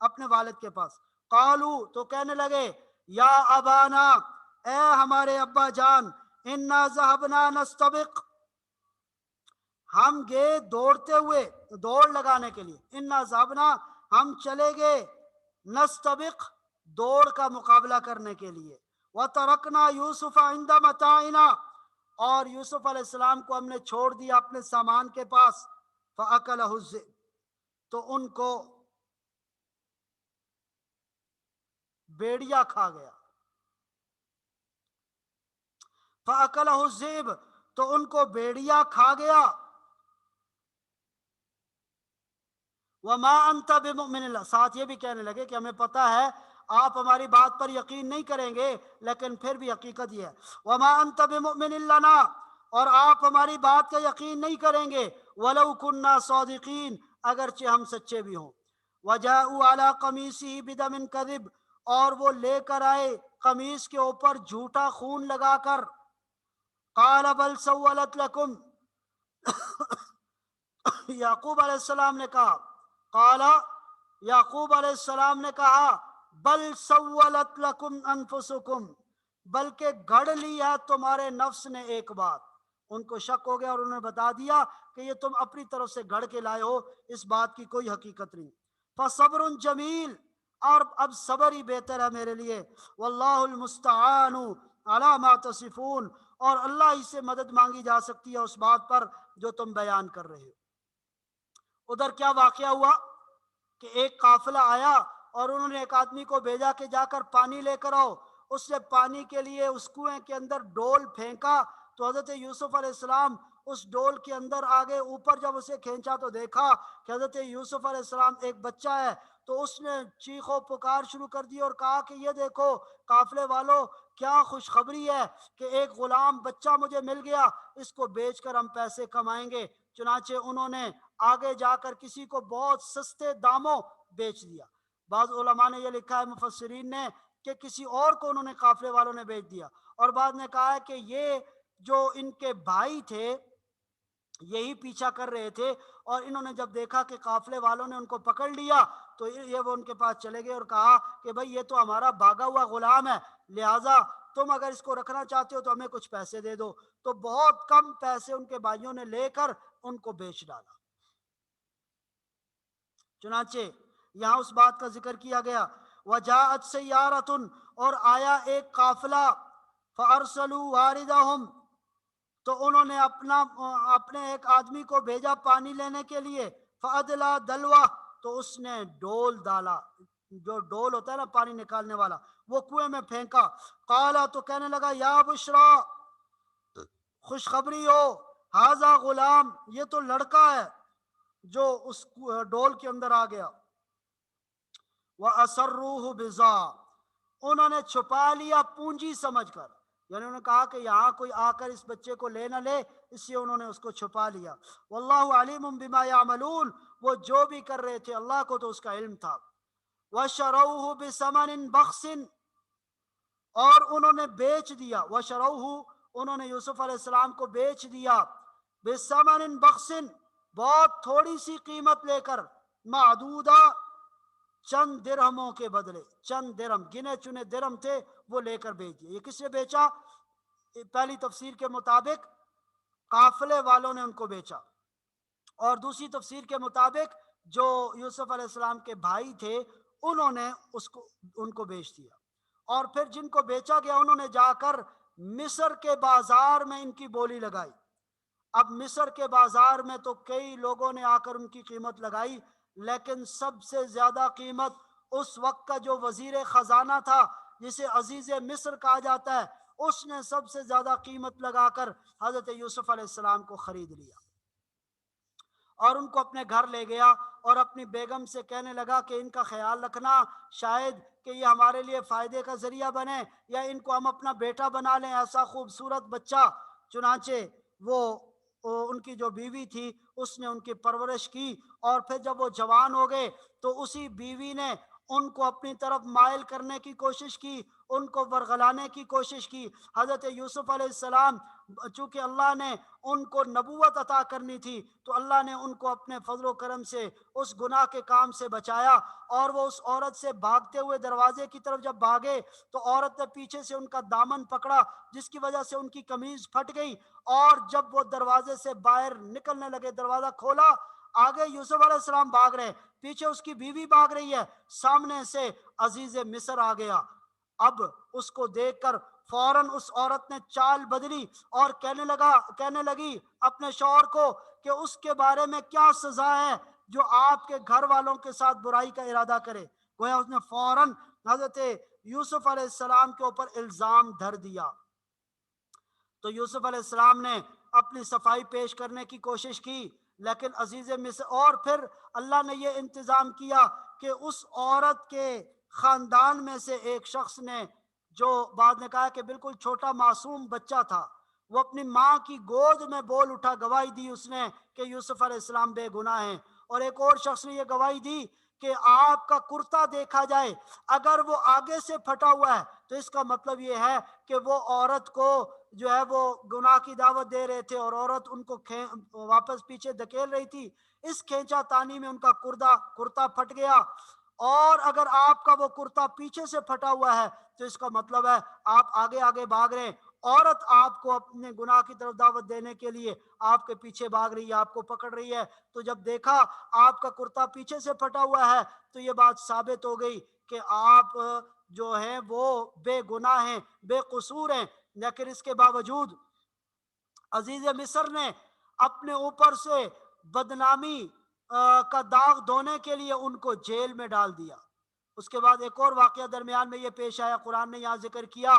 اپنے والد کے پاس۔ قالو، تو کہنے لگے، یا ابانا، اے ہمارے ابا جان، انا ذهبنا نستبق، ہم گئے دوڑتے ہوئے، دوڑ لگانے کے لیے، انا ذهبنا، ہم چلے گئے، نستبق، دوڑ کا مقابلہ کرنے کے لیے، وَتَرَكْنَا يُوسُفَ عِنْدَ مَتَاعِنَا، اور یوسف علیہ السلام کو ہم نے چھوڑ دیا اپنے سامان کے پاس، فَأَكَلَهُ الذِّئْبُ، تو ان کو بھیڑیا کھا گیا، فَأَكَلَهُ الذِّئْبُ، تو ان کو بھیڑیا کھا گیا۔ وَمَا أَنْتَ بِمُؤْمِنٍ لَنَا، ساتھ یہ بھی کہنے لگے کہ ہمیں پتہ ہے آپ ہماری بات پر یقین نہیں کریں گے، لیکن پھر بھی حقیقت یہ ہے، وَمَا أَنْتَ بِمُؤْمِنٍ لَنَا، اور آپ ہماری بات کا یقین نہیں کریں گے، وَلَوْ كُنَّا صَادِقِينَ، اگرچہ ہم سچے بھی ہوں۔ وَجَاءُوا عَلَىٰ قَمِيصِهِ بِدَمٍ كَذِبٍ، اور وہ لے کر آئے قمیص کے اوپر جھوٹا خون لگا کر، قَالَ بَلْ سَوَّلَتْ لَكُمْ، یعقوب علیہ السلام نے کہا، قال، یعقوب علیہ السلام نے کہا، بل سولت لکم انفسکم، بلکہ گھڑ لی ہے تمہارے نفس نے ایک بات۔ ان کو شک ہو گیا اور انہوں نے بتا دیا کہ یہ تم اپنی طرف سے گھڑ کے لائے ہو، اس بات کی کوئی حقیقت نہیں۔ فصبر جمیل، اور اب صبر ہی بہتر ہے میرے لیے، واللہ المستعان علی ما تصفون، اور اللہ ہی سے مدد مانگی جا سکتی ہے اس بات پر جو تم بیان کر رہے ہو۔ ادھر کیا واقعہ ہوا کہ ایک قافلہ آیا اور انہوں نے ایک آدمی کو بھیجا کہ جا کر پانی لے کر آؤ، اس نے پانی کے لیے اس کنویں کے اندر ڈول پھینکا، تو حضرت یوسف علیہ السلام اس ڈول کے اندر آگے اوپر جب اسے کھینچا تو دیکھا کہ حضرت یوسف علیہ السلام ایک بچہ ہے، تو اس نے چیخ و پکار شروع کر دی اور کہا کہ یہ دیکھو قافلے والوں، کیا خوشخبری ہے کہ ایک غلام بچہ مجھے مل گیا، اس کو بیچ کر ہم پیسے کمائیں گے۔ چنانچہ انہوں نے آگے جا کر کسی کو بہت سستے داموں بیچ دیا۔ بعض علماء نے یہ لکھا ہے، مفسرین نے، کہ کسی اور کو انہوں نے قافلے والوں نے بیچ دیا، اور بعد نے کہا ہے کہ یہ جو ان کے بھائی تھے یہی پیچھا کر رہے تھے، اور انہوں نے جب دیکھا کہ قافلے والوں نے ان کو پکڑ لیا تو یہ وہ ان کے پاس چلے گئے اور کہا کہ بھئی یہ تو ہمارا بھاگا ہوا غلام ہے، لہٰذا تم اگر اس کو رکھنا چاہتے ہو تو ہمیں کچھ پیسے دے دو۔ تو بہت کم پیسے ان کے بھائیوں نے لے کر ان کو بیچ ڈالا۔ چنانچہ یہاں اس بات کا ذکر کیا گیا، وجاءت سیارۃ، اور آیا ایک قافلہ، فارسلوا واردہم، تو انہوں نے اپنے ایک آدمی کو بھیجا پانی لینے کے لیے، فادلا دلوا، تو اس نے ڈول ڈالا، جو ڈول ہوتا ہے نا پانی نکالنے والا، وہ کنویں میں پھینکا۔ قالا، تو کہنے لگا، یا بشرا، خوشخبری ہو، ہاذا غلام، یہ تو لڑکا ہے جو اس ڈول کے اندر آ گیا۔ وَأَسَرُّوهُ بِضَاعَةً، انہوں نے چھپا لیا پونجی سمجھ کر، یعنی انہوں نے کہا کہ یہاں کوئی آ کر اس بچے کو لے نہ لے، اس لیے انہوں نے اس کو چھپا لیا۔ واللہ علیم بما یعملون، وہ جو بھی کر رہے تھے اللہ کو تو اس کا علم تھا۔ وَشَرَوْهُ بِثَمَنٍ بَخْسٍ، اور انہوں نے بیچ دیا، وَشَرَوْهُ، انہوں نے یوسف علیہ السلام کو بیچ دیا، بِثَمَنٍ بَخْسٍ، بہت تھوڑی سی قیمت لے کر، معدودہ، چند درہموں کے بدلے، چند درہم، گنے چنے درہم تھے وہ لے کر بیچ دیے۔ یہ کس نے بیچا؟ پہلی تفسیر کے مطابق قافلے والوں نے ان کو بیچا، اور دوسری تفسیر کے مطابق جو یوسف علیہ السلام کے بھائی تھے انہوں نے ان کو بیچ دیا۔ اور پھر جن کو بیچا گیا انہوں نے جا کر مصر کے بازار میں ان کی بولی لگائی۔ اب مصر کے بازار میں تو کئی لوگوں نے آ کر ان کی قیمت لگائی، لیکن سب سے زیادہ قیمت اس وقت کا جو وزیر خزانہ تھا، جسے عزیز مصر کہا جاتا ہے، اس نے سب سے زیادہ قیمت لگا کر حضرت یوسف علیہ السلام کو خرید لیا، اور ان کو اپنے گھر لے گیا اور اپنی بیگم سے کہنے لگا کہ ان کا خیال رکھنا، شاید کہ یہ ہمارے لیے فائدے کا ذریعہ بنے، یا ان کو ہم اپنا بیٹا بنا لیں، ایسا خوبصورت بچہ۔ چنانچہ وہ ان کی جو بیوی تھی اس نے ان کی پرورش کی، اور پھر جب وہ جوان ہو گئے تو اسی بیوی نے ان کو اپنی طرف مائل کرنے کی کوشش کی، ان کو ورغلانے کی کوشش کی۔ حضرت یوسف علیہ السلام، چونکہ اللہ نے ان کو نبوت عطا کرنی تھی تو اللہ نے ان کو اپنے فضل و کرم سے اس گناہ کے کام سے بچایا، اور وہ اس عورت سے بھاگتے ہوئے دروازے کی طرف جب بھاگے تو عورت نے پیچھے سے ان کا دامن پکڑا، جس کی وجہ سے ان کی قمیض پھٹ گئی، اور جب وہ دروازے سے باہر نکلنے لگے، دروازہ کھولا، آگے یوسف علیہ السلام بھاگ رہے، پیچھے اس کی بیوی بھاگ رہی ہے، سامنے سے عزیز مصر آ گیا۔ اب اس کو دیکھ کر فوراً اس عورت نے چال بدلی اور کہنے لگی اپنے شوہر کو کہ اس کے بارے میں کیا سزا ہے جو آپ کے گھر والوں کے ساتھ برائی کا ارادہ کرے۔ گویا اس نے فوراً حضرت یوسف علیہ السلام کے اوپر الزام دھر دیا۔ تو یوسف علیہ السلام نے اپنی صفائی پیش کرنے کی کوشش کی، لیکن عزیز مصر، اور پھر اللہ نے یہ انتظام کیا کہ اس عورت کے خاندان میں سے ایک شخص نے، جو بعد نے کہا کہ بالکل چھوٹا معصوم بچہ تھا، وہ اپنی ماں کی گود میں بول اٹھا، گواہی دی اس نے کہ یوسف علیہ السلام بے گناہ ہیں۔ اور ایک اور شخص نے یہ گواہی دی کہ آپ کا کرتا دیکھا جائے، اگر وہ آگے سے پھٹا ہوا ہے تو اس کا مطلب یہ ہے کہ وہ عورت کو جو ہے وہ گناہ کی دعوت دے رہے تھے، اور عورت ان کو واپس پیچھے دھکیل رہی تھی، اس کھینچا تانی میں ان کا کرتا پھٹ گیا۔ اور اگر آپ کا وہ کرتا پیچھے سے پھٹا ہوا ہے تو اس کا مطلب ہے آپ آگے آگے بھاگ رہے ہیں، عورت آپ کو اپنے گناہ کی طرف دعوت دینے کے لیے آپ کے پیچھے بھاگ رہی ہے، آپ کو پکڑ رہی ہے۔ تو جب دیکھا آپ کا کرتا پیچھے سے پھٹا ہوا ہے تو یہ بات ثابت ہو گئی کہ آپ جو ہیں وہ بے گناہ ہیں، بے قصور ہیں، لیکن اس کے باوجود عزیز مصر نے اپنے اوپر سے بدنامی کا داغ دھونے کے لیے ان کو جیل میں ڈال دیا۔ اس کے بعد ایک اور واقعہ درمیان میں یہ پیش آیا، قرآن نے یہاں ذکر کیا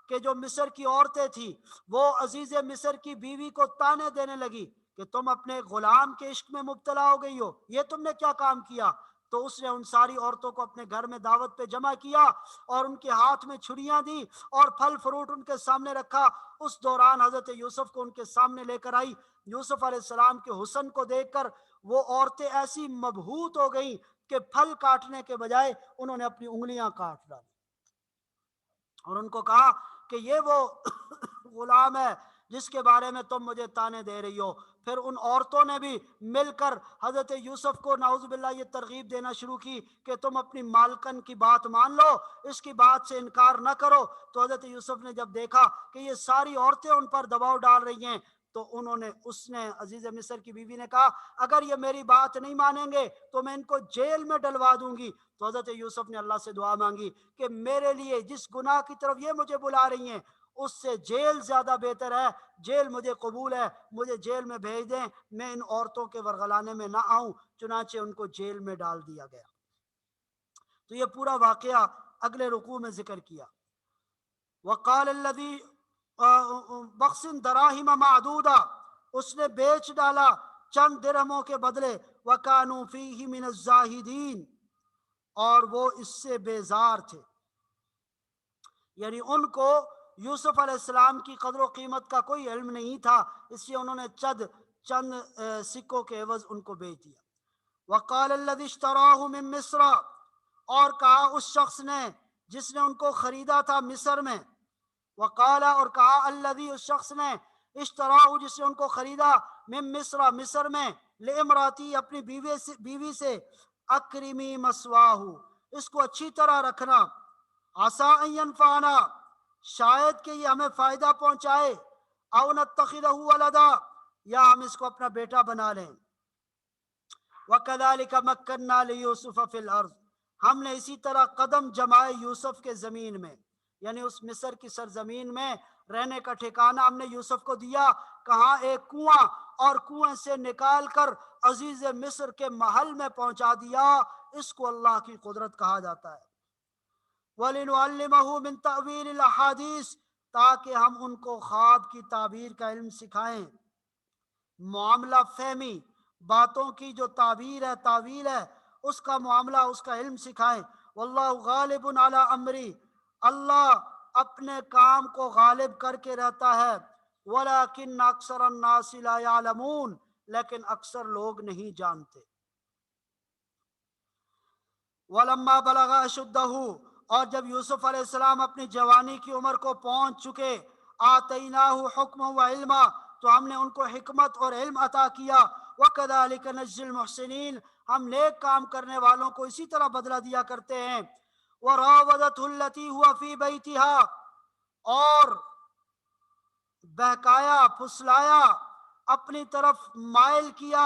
کہ جو مصر کی عورتیں تھیں وہ عزیز مصر کی بیوی کو تانے دینے لگی کہ تم اپنے غلام کے عشق میں مبتلا ہو گئی ہو، یہ تم نے کیا کام کیا؟ تو اس نے ان ساری عورتوں کو اپنے گھر میں دعوت پہ جمع کیا اور ان کے ہاتھ میں چھریاں دی اور پھل فروٹ ان کے سامنے رکھا۔ اس دوران حضرت یوسف کو ان کے سامنے لے کر آئی۔ یوسف علیہ السلام کے حسن کو دیکھ کر وہ عورتیں ایسی مبہوت ہو گئیں کہ پھل کاٹنے کے بجائے انہوں نے اپنی انگلیاں کاٹ ڈالی اور ان کو کہا کہ یہ وہ غلام ہے جس کے بارے میں تم مجھے تانے دے رہی ہو۔ پھر ان عورتوں نے بھی مل کر حضرت یوسف کو نعوذ باللہ یہ ترغیب دینا شروع کی کہ تم اپنی مالکن کی بات مان لو، اس کی بات سے انکار نہ کرو۔ تو حضرت یوسف نے جب دیکھا کہ یہ ساری عورتیں ان پر دباؤ ڈال رہی ہیں تو اس نے عزیز مصر کی بیوی نے کہا اگر یہ میری بات نہیں مانیں گے تو میں ان کو جیل میں ڈلوا دوں گی۔ تو حضرت یوسف نے اللہ سے دعا مانگی کہ میرے لیے جس گناہ کی طرف یہ مجھے بلا رہی ہیں اس سے جیل زیادہ بہتر ہے، جیل مجھے قبول ہے، مجھے جیل میں بھیج دیں، میں ان عورتوں کے ورغلانے میں نہ آؤں۔ چنانچہ ان کو جیل میں ڈال دیا گیا۔ تو یہ پورا واقعہ اگلے رکوع میں ذکر کیا۔ وقال الذی بخس دراہم معدودہ، اس نے بیچ ڈالا چند درہموں کے بدلے، وکانوا فیہ من الزاہدین، اور وہ اس سے بیزار تھے، یعنی ان کو یوسف علیہ السلام کی قدر و قیمت کا کوئی علم نہیں تھا، اس لیے انہوں نے چند سکوں کے عوض ان کو بیچ دیا۔ وقال الذی اشتراہ من مصر، اور کہا اس شخص نے جس نے ان کو خریدا تھا مصر میں، وقال، اور کہا الذی، اس شخص نے، اشتراہ، جس نے ان کو خریدا، من مصر، مصر میں، لامراتی، اپنی بیوی سے، اکرمی مثواہ، اس کو اچھی طرح رکھنا، عسیٰ ان ینفعنا، شاید کہ یہ ہمیں فائدہ پہنچائے، او نتخذہ ولدا، یا ہم اس کو اپنا بیٹا بنا لیں۔ وَكَذَلِكَ مَكَّنَّا لِيُوسُفَ فِي الْأَرْضِ، ہم نے اسی طرح قدم جمائے یوسف کے زمین میں، یعنی اس مصر کی سرزمین میں رہنے کا ٹھکانہ ہم نے یوسف کو دیا۔ کہاں؟ ایک کنواں، اور کنویں سے نکال کر عزیز مصر کے محل میں پہنچا دیا۔ اس کو اللہ کی قدرت کہا جاتا ہے۔ وَلِنُعَلِّمَهُ مِن تَأْوِيلِ الْأَحَادِيثِ، تاکہ ہم ان کو خواب کی تعبیر کا علم سکھائیں، معاملہ فہمی، باتوں کی جو تعبیر ہے، تعویل ہے، اس کا معاملہ، اس کا علم سکھائیں۔ واللہ غالب علی امری، اللہ اپنے کام کو غالب کر کے رہتا ہے۔ ولیکن اکثر الناس لا یعلمون، لیکن اکثر لوگ نہیں جانتے۔ ولما بلغ اشدہ، اور جب یوسف علیہ السلام اپنی جوانی کی عمر کو پہنچ چکے، آتیناہ حکما و علما، تو ہم نے ان کو حکمت اور علم عطا کیا۔ وکذالک نجزی المحسنین، ہم نیک کام کرنے والوں کو اسی طرح بدلہ دیا کرتے ہیں۔ وراودته التی هو فی بیتہا، اور بہکایا، پھسلایا، اپنی طرف مائل کیا،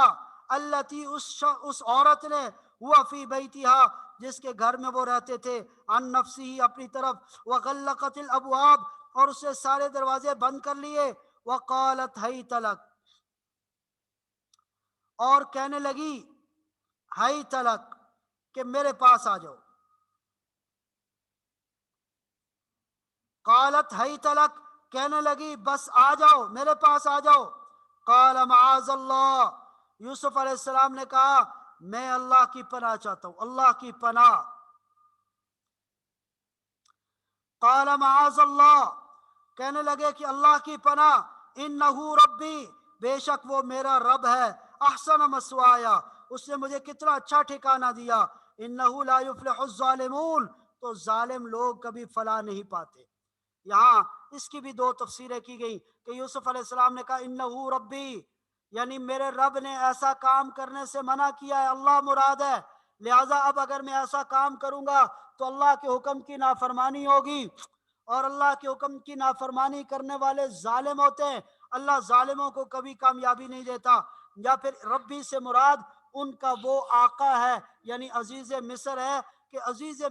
التی، اس عورت نے، ہوا فی بیتہا، جس کے گھر میں وہ رہتے تھے، عن نفسی، اپنی طرف، وغلقت الابواب، اور اس سے سارے دروازے بند کر لیے، وقالت ہیت لک، اور کہنے لگی ہیت لک، کہ میرے پاس آ جاؤ۔ قالت ہیت لک، کہنے لگی بس آ جاؤ، میرے پاس آ جاؤ۔ قال معاذ اللہ، یوسف علیہ السلام نے کہا میں اللہ کی پناہ چاہتا ہوں، اللہ کی پناہ۔ قال معاذ اللہ، کہنے لگے کہ اللہ کی پناہ، انہ ربی، بے شک وہ میرا رب ہے، احسن مثوایا، اس نے مجھے کتنا اچھا ٹھکانہ دیا، انہ لا یفلح الظالمون، تو ظالم لوگ کبھی فلاح نہیں پاتے۔ یہاں اس کی بھی دو تفسیریں کی گئی کہ یوسف علیہ السلام نے کہا انہ ربی، یعنی میرے رب نے ایسا کام کرنے سے منع کیا ہے، اللہ مراد ہے، لہٰذا اب اگر میں ایسا کام کروں گا تو اللہ کے حکم کی نافرمانی ہوگی، اور اللہ کے حکم کی نافرمانی کرنے والے ظالم ہوتے ہیں، اللہ ظالموں کو کبھی کامیابی نہیں دیتا۔ یا پھر ربی سے مراد ان کا وہ آقا ہے، یعنی عزیز مصر ہے، کہ عزیز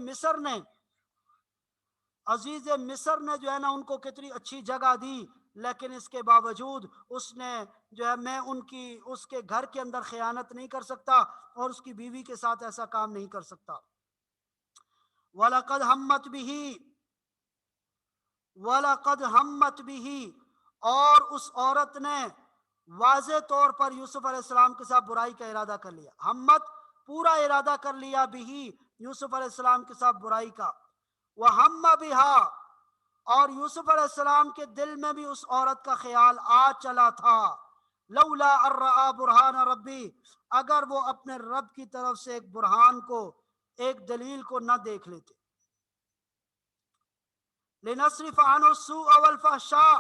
مصر نے جو ہے نا ان کو کتنی اچھی جگہ دی، لیکن اس کے باوجود اس نے جو ہے، میں اس کے گھر کے اندر خیانت نہیں کر سکتا، اور اس کی بیوی کے ساتھ ایسا کام نہیں کر سکتا۔ وَلَقَدْ ہمت بِهِ، وَلَقَدْ ہمت بِهِ، اور اس عورت نے واضح طور پر یوسف علیہ السلام کے ساتھ برائی کا ارادہ کر لیا۔ ہمت پورا ارادہ کر لیا بھی یوسف علیہ السلام کے ساتھ برائی کا، وہم بہا، اور یوسف علیہ السلام کے دل میں بھی اس عورت کا خیال آ چلا تھا، لولا ارآ برہان ربی، اگر وہ اپنے رب کی طرف سے ایک برہان کو، ایک دلیل کو نہ دیکھ لیتے، لنصرف عنہ السوء والفحشاء،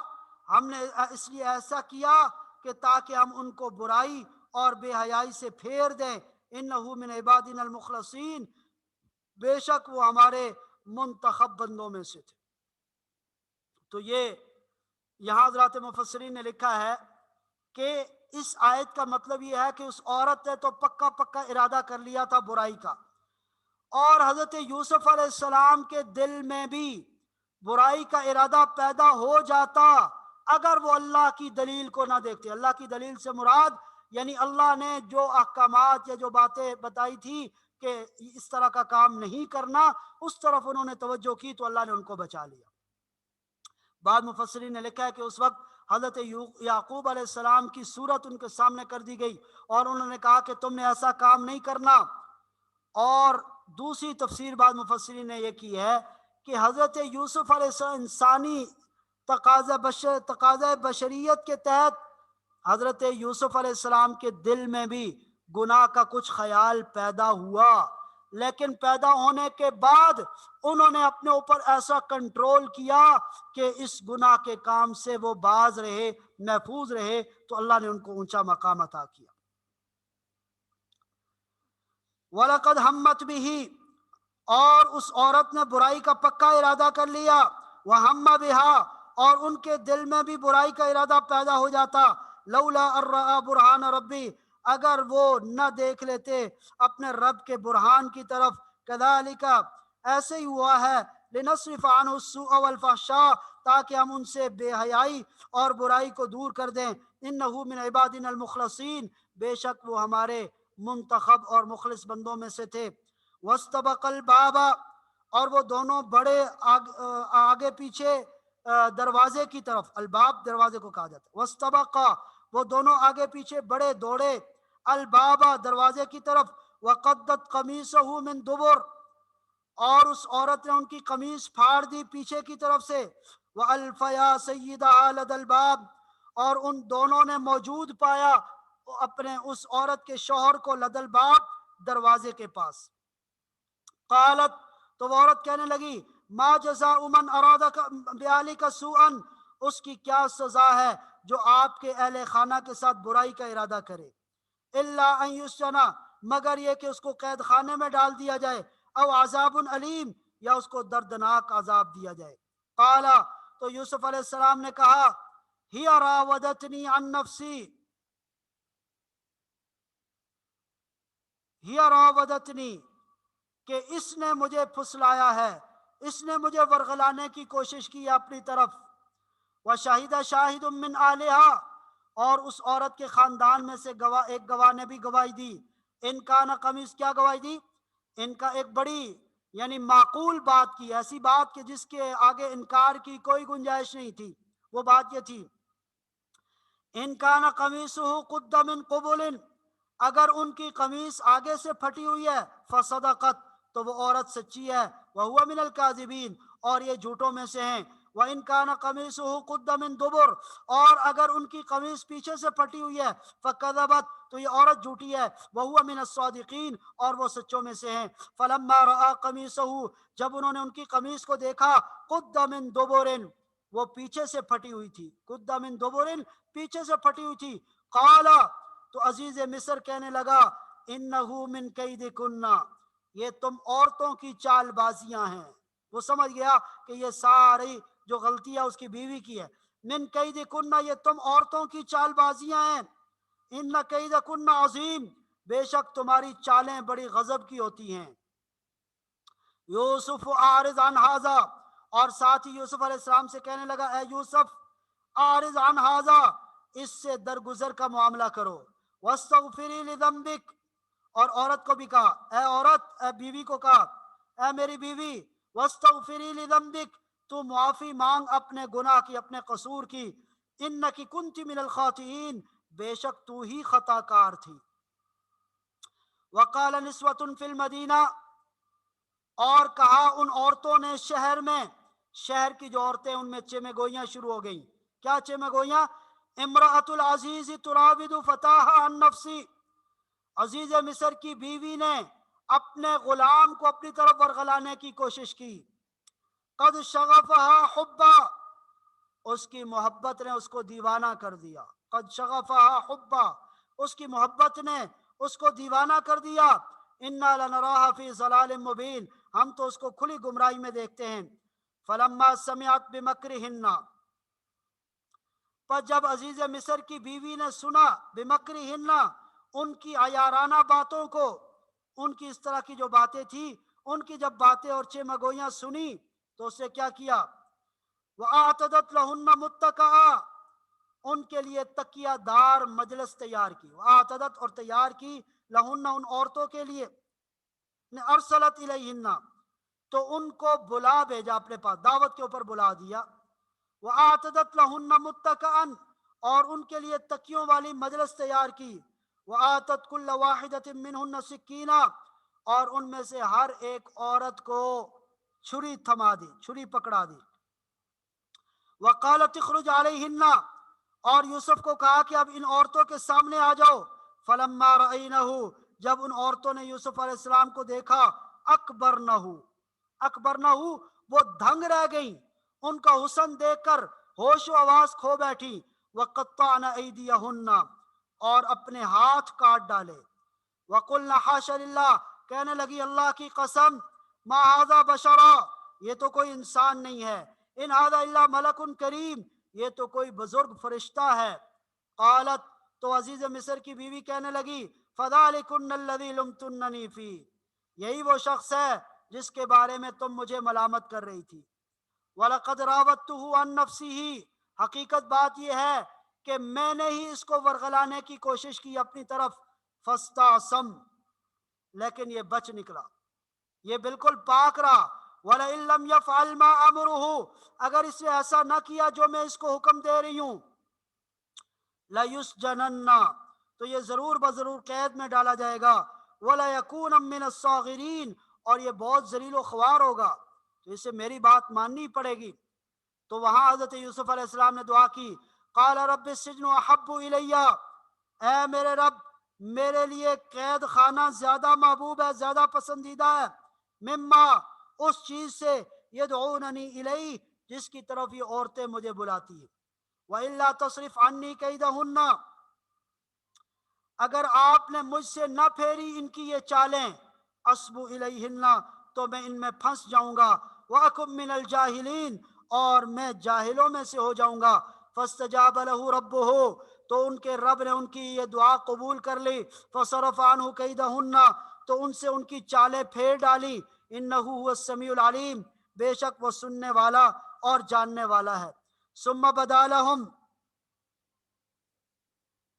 ہم نے اس لیے ایسا کیا کہ تاکہ ہم ان کو برائی اور بے حیائی سے پھیر دیں، انہ من عبادنا المخلصین، بے شک وہ ہمارے منتخب بندوں میں سے تھے۔ تو یہ یہاں حضرات مفسرین نے لکھا ہے کہ اس آیت کا مطلب یہ ہے کہ اس عورت نے تو پکا پکا ارادہ کر لیا تھا برائی کا، اور حضرت یوسف علیہ السلام کے دل میں بھی برائی کا ارادہ پیدا ہو جاتا اگر وہ اللہ کی دلیل کو نہ دیکھتے۔ اللہ کی دلیل سے مراد یعنی اللہ نے جو احکامات یا جو باتیں بتائی تھی کہ اس طرح کا کام نہیں کرنا، اس طرف انہوں نے توجہ کی تو اللہ نے ان کو بچا لیا۔ بعد مفسرین نے لکھا ہے کہ اس وقت حضرت یعقوب علیہ السلام کی صورت ان کے سامنے کر دی گئی اور انہوں نے کہا کہ تم نے ایسا کام نہیں کرنا۔ اور دوسری تفسیر بعد مفسرین نے یہ کی ہے کہ حضرت یوسف علیہ السلام انسانی تقاضۂ بشریت کے تحت حضرت یوسف علیہ السلام کے دل میں بھی گناہ کا کچھ خیال پیدا ہوا، لیکن پیدا ہونے کے بعد انہوں نے اپنے اوپر ایسا کنٹرول کیا کہ اس گناہ کے کام سے وہ باز رہے، محفوظ رہے، تو اللہ نے ان کو اونچا مقام عطا کیا۔ وَلَقَدْ ہمت بِهِ، اور اس عورت نے برائی کا پکا ارادہ کر لیا، وَہَمَّ بِهَا، اور ان کے دل میں بھی برائی کا ارادہ پیدا ہو جاتا، لولا ارآ برہان ربی، اگر وہ نہ دیکھ لیتے اپنے رب کے برہان کی طرف، کذالک، ایسے ہی ہوا ہے، لنصرف عنہ السوء والفحشاء، تاکہ ہم ان سے بے حیائی اور برائی کو دور کر دیں، انہ من عبادنا المخلصین، بے شک وہ ہمارے منتخب اور مخلص بندوں میں سے تھے۔ واستبق الباب، اور وہ دونوں بڑے آگے پیچھے دروازے کی طرف، الباب دروازے کو کہا جاتا ہے، واستبق، وہ دونوں آگے پیچھے بڑے دوڑے، الباب دروازے کی طرف، وقدت قمیصہ من دبر، اور اس عورت نے ان کی قمیص پھاڑ دی پیچھے کی طرف سے، وَأَلْفَ يَا سَيِّدَهَا لَدَى الْبَابِ، اور ان دونوں نے موجود پایا اپنے اس عورت کے شوہر کو لد الباب، دروازے کے پاس۔ قالت، تو وہ عورت کہنے لگی، ما جزاء من اراد بأہلک سوءا، اس کی کیا سزا ہے جو آپ کے اہل خانہ کے ساتھ برائی کا ارادہ کرے، الا ان یسجن، مگر یہ کہ اس کو قید خانے میں ڈال دیا جائے، او عذاب علیم، یا اس کو دردناک عذاب دیا جائے۔ قال، تو یوسف علیہ السلام نے کہا، ہی راودتنی عن نفسی، ہی راودتنی، کہ اس نے مجھے پھسلایا ہے، اس نے مجھے ورغلانے کی کوشش کی اپنی طرف، وشہد شاہد من اہلہا، اور اس عورت کے خاندان میں سے ایک گواہ نے بھی گواہی دی، ان کا نا قمیص، کیا گواہی دی؟ ان کا ایک بڑی یعنی معقول بات کی، ایسی بات کہ جس کے آگے انکار کی کوئی گنجائش نہیں تھی، وہ بات یہ تھی، ان کا نا قمیصہ قد من قبل، اگر ان کی قمیص آگے سے پھٹی ہوئی ہے، فصدقت، تو وہ عورت سچی ہے، وَهُوَ مِنَ الْكَاذِبِينَ، اور یہ جھوٹوں میں سے ہیں، وَإِنْ كَانَ قَمِيصُهُ قُدَّ مِنْ دُبُرٍ، اور اگر ان کی قمیص پیچھے سے پھٹی ہوئی ہے، فَكَذَبَتْ، تو یہ عورت جھوٹی ہے، وَهُوَ مِنَ الصَّادِقِينَ، اور وہ سچوں میں سے ہیں۔ فَلَمَّا رَأَىٰ قَمِيصَهُ، جب انہوں نے ان کی قمیص کو دیکھا، قُدَّ مِنْ دُبُرٍ، وہ پیچھے سے پھٹی ہوئی تھی، قُدَّ مِنْ دُبُرٍ، پیچھے سے پھٹی ہوئی تھی، قَالَ، تو عزیز مصر کہنے لگا، انہو من کیدکن، یہ تم عورتوں کی چال بازیاں ہیں۔ وہ سمجھ گیا کہ یہ ساری جو غلطی ہے اس کی بیوی کی ہے۔ من کیدکن، یہ تم عورتوں کی چال بازیاں ہیں، ان کیدکن عظیم، بے شک تمہاری چالیں بڑی غضب کی ہوتی ہیں۔ یوسف اعرض عن ھذا، اور ساتھ ہی یوسف علیہ السلام سے کہنے لگا، اے یوسف اعرض عن ھذا، اس سے درگزر کا معاملہ کرو، واستغفری لذنبک، اور عورت کو بھی کہا، اے عورت، اے بیوی کو کہا، اے میری بیوی، واستغفری لذنبک، تو معافی مانگ اپنے گناہ کی، اپنے قصور کی، انکی کنت من الخاطئین، بے شک تو ہی خطا کار تھی۔ وقال نسوۃ فی المدینہ، اور کہا ان عورتوں نے شہر میں، شہر کی جو عورتیں ان میں چمہ گوئیاں شروع ہو گئیں. کیا چمہ گوئیاں؟ امرأۃ العزیز تراود فتاحا عن نفسی، عزیز مصر کی بیوی نے اپنے غلام کو اپنی طرف ورغلانے کی کوشش کی. قد شغفها حبا، اس کی محبت نے اس کو دیوانہ کر دیا. قد شغفها حبا، اس کی محبت نے اس کو دیوانہ کر دیا. انا لنراها فی ضلال مبین، ہم تو اس کو کھلی گمراہی میں دیکھتے ہیں. فلما سمعت بمکرہن، پر جب عزیز مصر کی بیوی نے سنا بمکرہن، ان کی عیارانہ باتوں کو، ان کی اس طرح کی جو باتیں تھی، ان کی جب باتیں اور چمہ گوئیاں سنی تو اس سے کیا کیا؟ وَأَعْتَدَتْ لَهُنَّ مُتَّكَئًا، ان کے لیے تکیہ دار مجلس تیار کی. وَأَعْتَدَتْ، اور تیار کی، لہن ان عورتوں کے لیے، ارسلت الیہن، تو ان کو بلا بھیجا اپنے پاس، دعوت کے اوپر بلا دیا. وَأَعْتَدَتْ لَهُنَّ مُتَّكَئًا، اور ان کے لیے تکیوں والی مجلس تیار کی. وَآتَتْ كُلَّ وَاحِدَةٍ مِّنْهُنَّ سِكِّينًا، اور ان میں سے ہر ایک عورت کو چھری تھما دی، چھری پکڑا دی. وَقَالَتِ اخْرُجْ عَلَيْهِنَّ، اور یوسف کو کہا کہ اب ان عورتوں کے سامنے آ جاؤ. فَلَمَّا رَأَيْنَهُ، جب ان عورتوں نے یوسف علیہ السلام کو دیکھا، اکبرنہ، وہ دھنگ رہ گئیں، ان کا حسن دیکھ کر ہوش و آواز کھو بیٹھی. وَقَطَّعْنَ أَيْدِيَهُنَّ، اور اپنے ہاتھ کاٹ ڈالے. وَقُلْنَ حَاشَ لِلَّهِ، کہنے لگی اللہ کی قسم، مَا هَذَا بَشَرًا، یہ تو کوئی انسان نہیں ہے. ان هذا الا ملک کریم، یہ تو کوئی بزرگ فرشتہ ہے. قالت، تو عزیز مصر کی بیوی کہنے لگی، فَذَلِكُنَّ الَّذِي لُمْتُنَّنِي فِيهِ، یہی وہ شخص ہے جس کے بارے میں تم مجھے ملامت کر رہی تھی. وَلَقَدْ رَاوَدتُّهُ عَن نَفْسِهِ، حقیقت بات یہ ہے کہ میں نے ہی اس کو ورغلانے کی کوشش کی اپنی طرف. فَاسْتَعْصَمَ، لیکن یہ بچ نکلا، یہ بالکل پاک رہا. وَلَئِن لَّمْ يَفْعَلْ مَا أَمُرُهُ، اگر اس نے ایسا نہ کیا جو میں اس کو حکم دے رہی ہوں، لَيُسْجَنَنَّ، تو یہ ضرور بضرور قید میں ڈالا جائے گا. وَلَيَكُونًا مِّنَ الصَّاغِرِينَ، اور یہ بہت ذلیل و خوار ہوگا، تو اسے میری بات ماننی پڑے گی. تو وہاں حضرت یوسف علیہ السلام نے دعا کی. قال رب السجن احب الیہ، اے میرے رب، میرے لیے قید خانہ زیادہ محبوب ہے، زیادہ پسندیدہ ہے، مما، اس چیز سے، یدعوننی الیہ، جس کی طرف یہ عورتیں مجھے بلاتی ہیں. وَإِلَّا تَصْرِفْ عَنِّي كَيْدَهُنَّ، اگر آپ نے مجھ سے نہ پھیری ان کی یہ چالیں، اصب الیہن، تو میں ان میں پھنس جاؤں گا. وَأَكُن مِّنَ الْجَاهِلِينَ، اور میں جاہلوں میں سے ہو جاؤں گا. فَاسْتَجَابَ لَهُ رَبُّهُ، تو ان کے رب نے ان کی یہ دعا قبول کر لی. فَصَرَفَ عَنْهُ كَيْدَهُنَّ، تو ان سے ان کی چالیں پھیر ڈالی. إِنَّهُ هُوَ السَّمِيعُ الْعَلِيمُ، بے شک وہ سننے والا اور جاننے والا ہے. ثُمَّ بَدَا لَهُم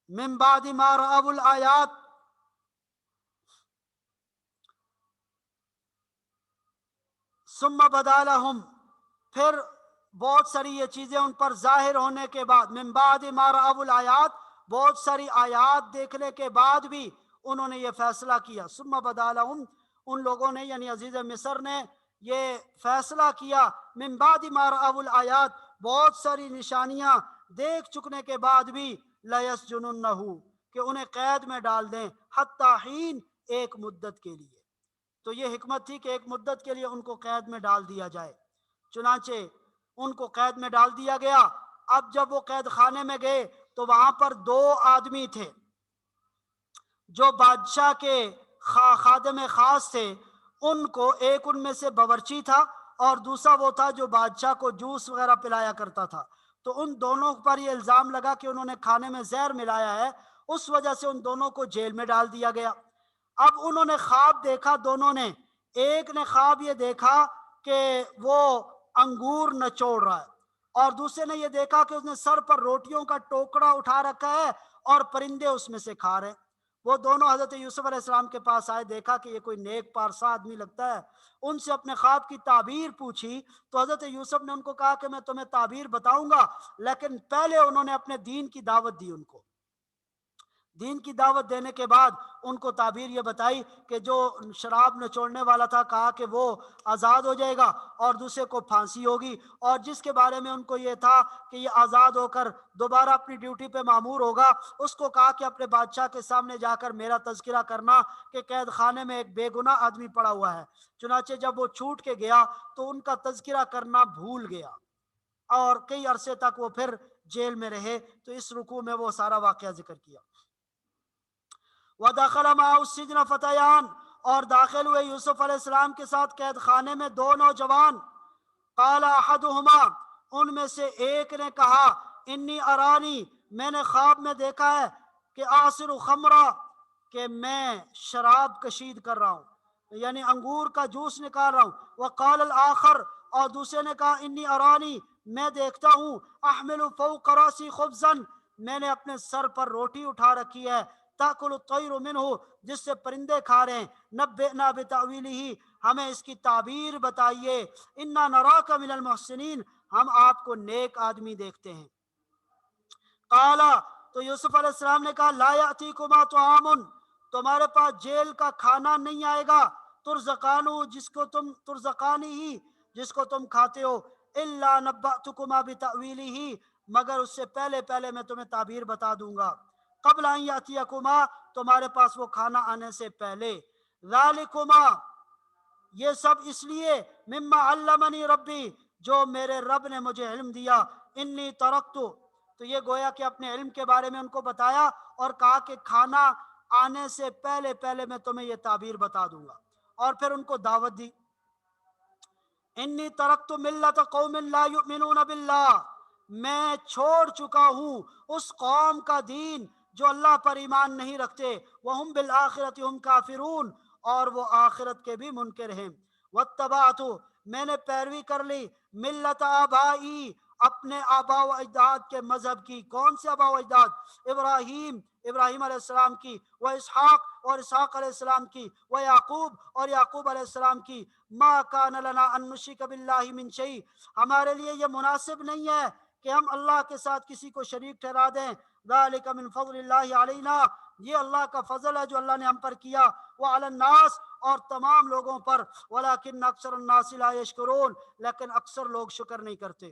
من بعد ما رأوا الآیات، ثم بدا لهم، پھر بہت ساری یہ چیزیں ان پر ظاہر ہونے کے بعد، من بعد ما رأوا الآیات، بہت ساری آیات دیکھنے کے بعد بھی انہوں نے یہ فیصلہ کیا. ثم بدا لهم، ان لوگوں نے یعنی عزیز مصر نے یہ فیصلہ کیا، من بعد ما رأوا الآیات، بہت ساری نشانیاں دیکھ چکنے کے بعد بھی، لَيَسْجُنُنَّهُ، کہ انہیں قید میں ڈال دیں، حتی حین، ایک مدت کے لیے. تو یہ حکمت تھی کہ ایک مدت کے لیے ان کو قید میں ڈال دیا جائے. چنانچہ ان کو قید میں ڈال دیا گیا. اب جب وہ قید خانے میں گئے تو وہاں پر دو آدمی تھے جو بادشاہ کے خادم خاص تھے. ان کو ایک ان میں سے باورچی تھا اور دوسرا وہ تھا جو بادشاہ کو جوس وغیرہ پلایا کرتا تھا. تو ان دونوں پر یہ الزام لگا کہ انہوں نے کھانے میں زہر ملایا ہے، اس وجہ سے ان دونوں کو جیل میں ڈال دیا گیا. اب انہوں نے خواب دیکھا دونوں نے. ایک نے خواب یہ دیکھا کہ وہ انگور نچوڑ رہا ہے، اور دوسرے نے یہ دیکھا کہ اس نے سر پر روٹیوں کا ٹوکرا اٹھا رکھا ہے اور پرندے اس میں سے کھا رہے ہیں. وہ دونوں حضرت یوسف علیہ السلام کے پاس آئے، دیکھا کہ یہ کوئی نیک پارسا آدمی لگتا ہے. ان سے اپنے خواب کی تعبیر پوچھی تو حضرت یوسف نے ان کو کہا کہ میں تمہیں تعبیر بتاؤں گا، لیکن پہلے انہوں نے اپنے دین کی دعوت دی. ان کو دین کی دعوت دینے کے بعد ان کو تعبیر یہ بتائی کہ جو شراب نچوڑنے والا تھا کہا کہ وہ آزاد ہو جائے گا اور دوسرے کو پھانسی ہوگی، اور جس کے بارے میں ان کو یہ تھا کہ یہ آزاد ہو کر دوبارہ اپنی ڈیوٹی پہ مامور ہوگا، اس کو کہا کہ اپنے بادشاہ کے سامنے جا کر میرا تذکرہ کرنا کہ قید خانے میں ایک بے گناہ آدمی پڑا ہوا ہے۔ چنانچہ جب وہ چھوٹ کے گیا تو ان کا تذکرہ کرنا بھول گیا اور کئی عرصے تک وہ پھر جیل میں رہے۔ تو اس رکوع میں وہ سارا واقعہ ذکر کیا۔ وَدَخَلَ مَعَهُ السِّجْنَ فَتَيَانِ، اور داخل ہوئے یوسف علیہ السلام کے ساتھ قید خانے میں دو نوجوان۔ قال احدهما، ان میں سے ایک نے کہا، انی ارانی، میں نے خواب میں دیکھا ہے کہ آصر خمرہ، کہ میں شراب کشید کر رہا ہوں، یعنی انگور کا جوس نکال رہا ہوں۔ وقال الاخر، اور دوسرے نے کہا، انی ارانی، میں دیکھتا ہوں، احمل فوق راسی خبزا، میں نے اپنے سر پر روٹی اٹھا رکھی ہے، تاکل الطیر منہ، جس سے پرندے کھا رہے ہیں، نبئنا بتاویلہ، ہمیں اس کی تعبیر بتائیے، انا نراک من المحسنین، ہم آپ کو نیک آدمی دیکھتے ہیں۔ قالا، تو یوسف علیہ السلام نے کہا، لا یاتیکما طعام، تمہارے پاس جیل کا کھانا نہیں آئے گا، ترزقانو، ترزقانی ہی، جس کو تم کھاتے ہو، الا نبأتکما بتأویلہ، مگر اس سے پہلے پہلے میں تمہیں تعبیر بتا دوں گا، قبل ان یاتیکما، تمہارے پاس وہ کھانا آنے سے پہلے، ذالکما، یہ سب اس لیے، مما علمنی ربی، جو میرے رب نے مجھے علم دیا، انی ترکتو، تو یہ گویا کہ اپنے علم کے بارے میں ان کو بتایا اور کہا کہ کھانا آنے سے پہلے پہلے میں تمہیں یہ تعبیر بتا دوں گا، اور پھر ان کو دعوت دی۔ انی ترکت ملت قوم لا یؤمنون باللہ، میں چھوڑ چکا ہوں اس قوم کا دین جو اللہ پر ایمان نہیں رکھتے، وہم بالآخرۃ ہم کافرون، اور وہ آخرت کے بھی منکر ہیں۔ واتبعت، میں نے پیروی کر لی، ملت آبائی، اپنے آبا و اجداد کے مذہب کی۔ کون سے آبا و اجداد؟ ابراہیم علیہ السلام کی، و اسحاق، اور اسحاق علیہ السلام کی، و یعقوب، اور یعقوب علیہ السلام کی۔ ما کان لنا ان نشرک باللہ من شیء، ہمارے لیے یہ مناسب نہیں ہے کہ ہم اللہ کے ساتھ کسی کو شریک ٹھہرا دیں۔ ذالک من فضل اللہ علینا، یہ اللہ کا فضل ہے جو اللہ نے ہم پر کیا، وعلی الناس، اور تمام لوگوں پر، ولکن اکثر الناس لا یشکرون، لیکن اکثر لوگ شکر نہیں کرتے۔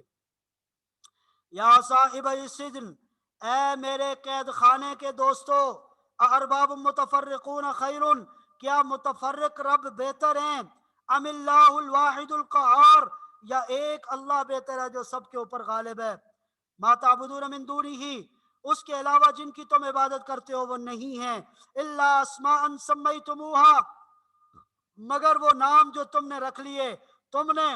یا صاحب السجن، اے میرے قید خانے کے دوستو، ارباب متفرقون خیر، کیا متفرق رب بہتر ہیں، ام اللہ الواحد القہار، یا ایک اللہ بہتر ہے جو سب کے اوپر غالب ہے۔ ما تعبدون من دونہ، اس کے علاوہ جن کی تم عبادت کرتے ہو وہ نہیں ہیں، الا اسماء سمیتموہا، مگر وہ نام جو تم نے رکھ لیے، تم نے،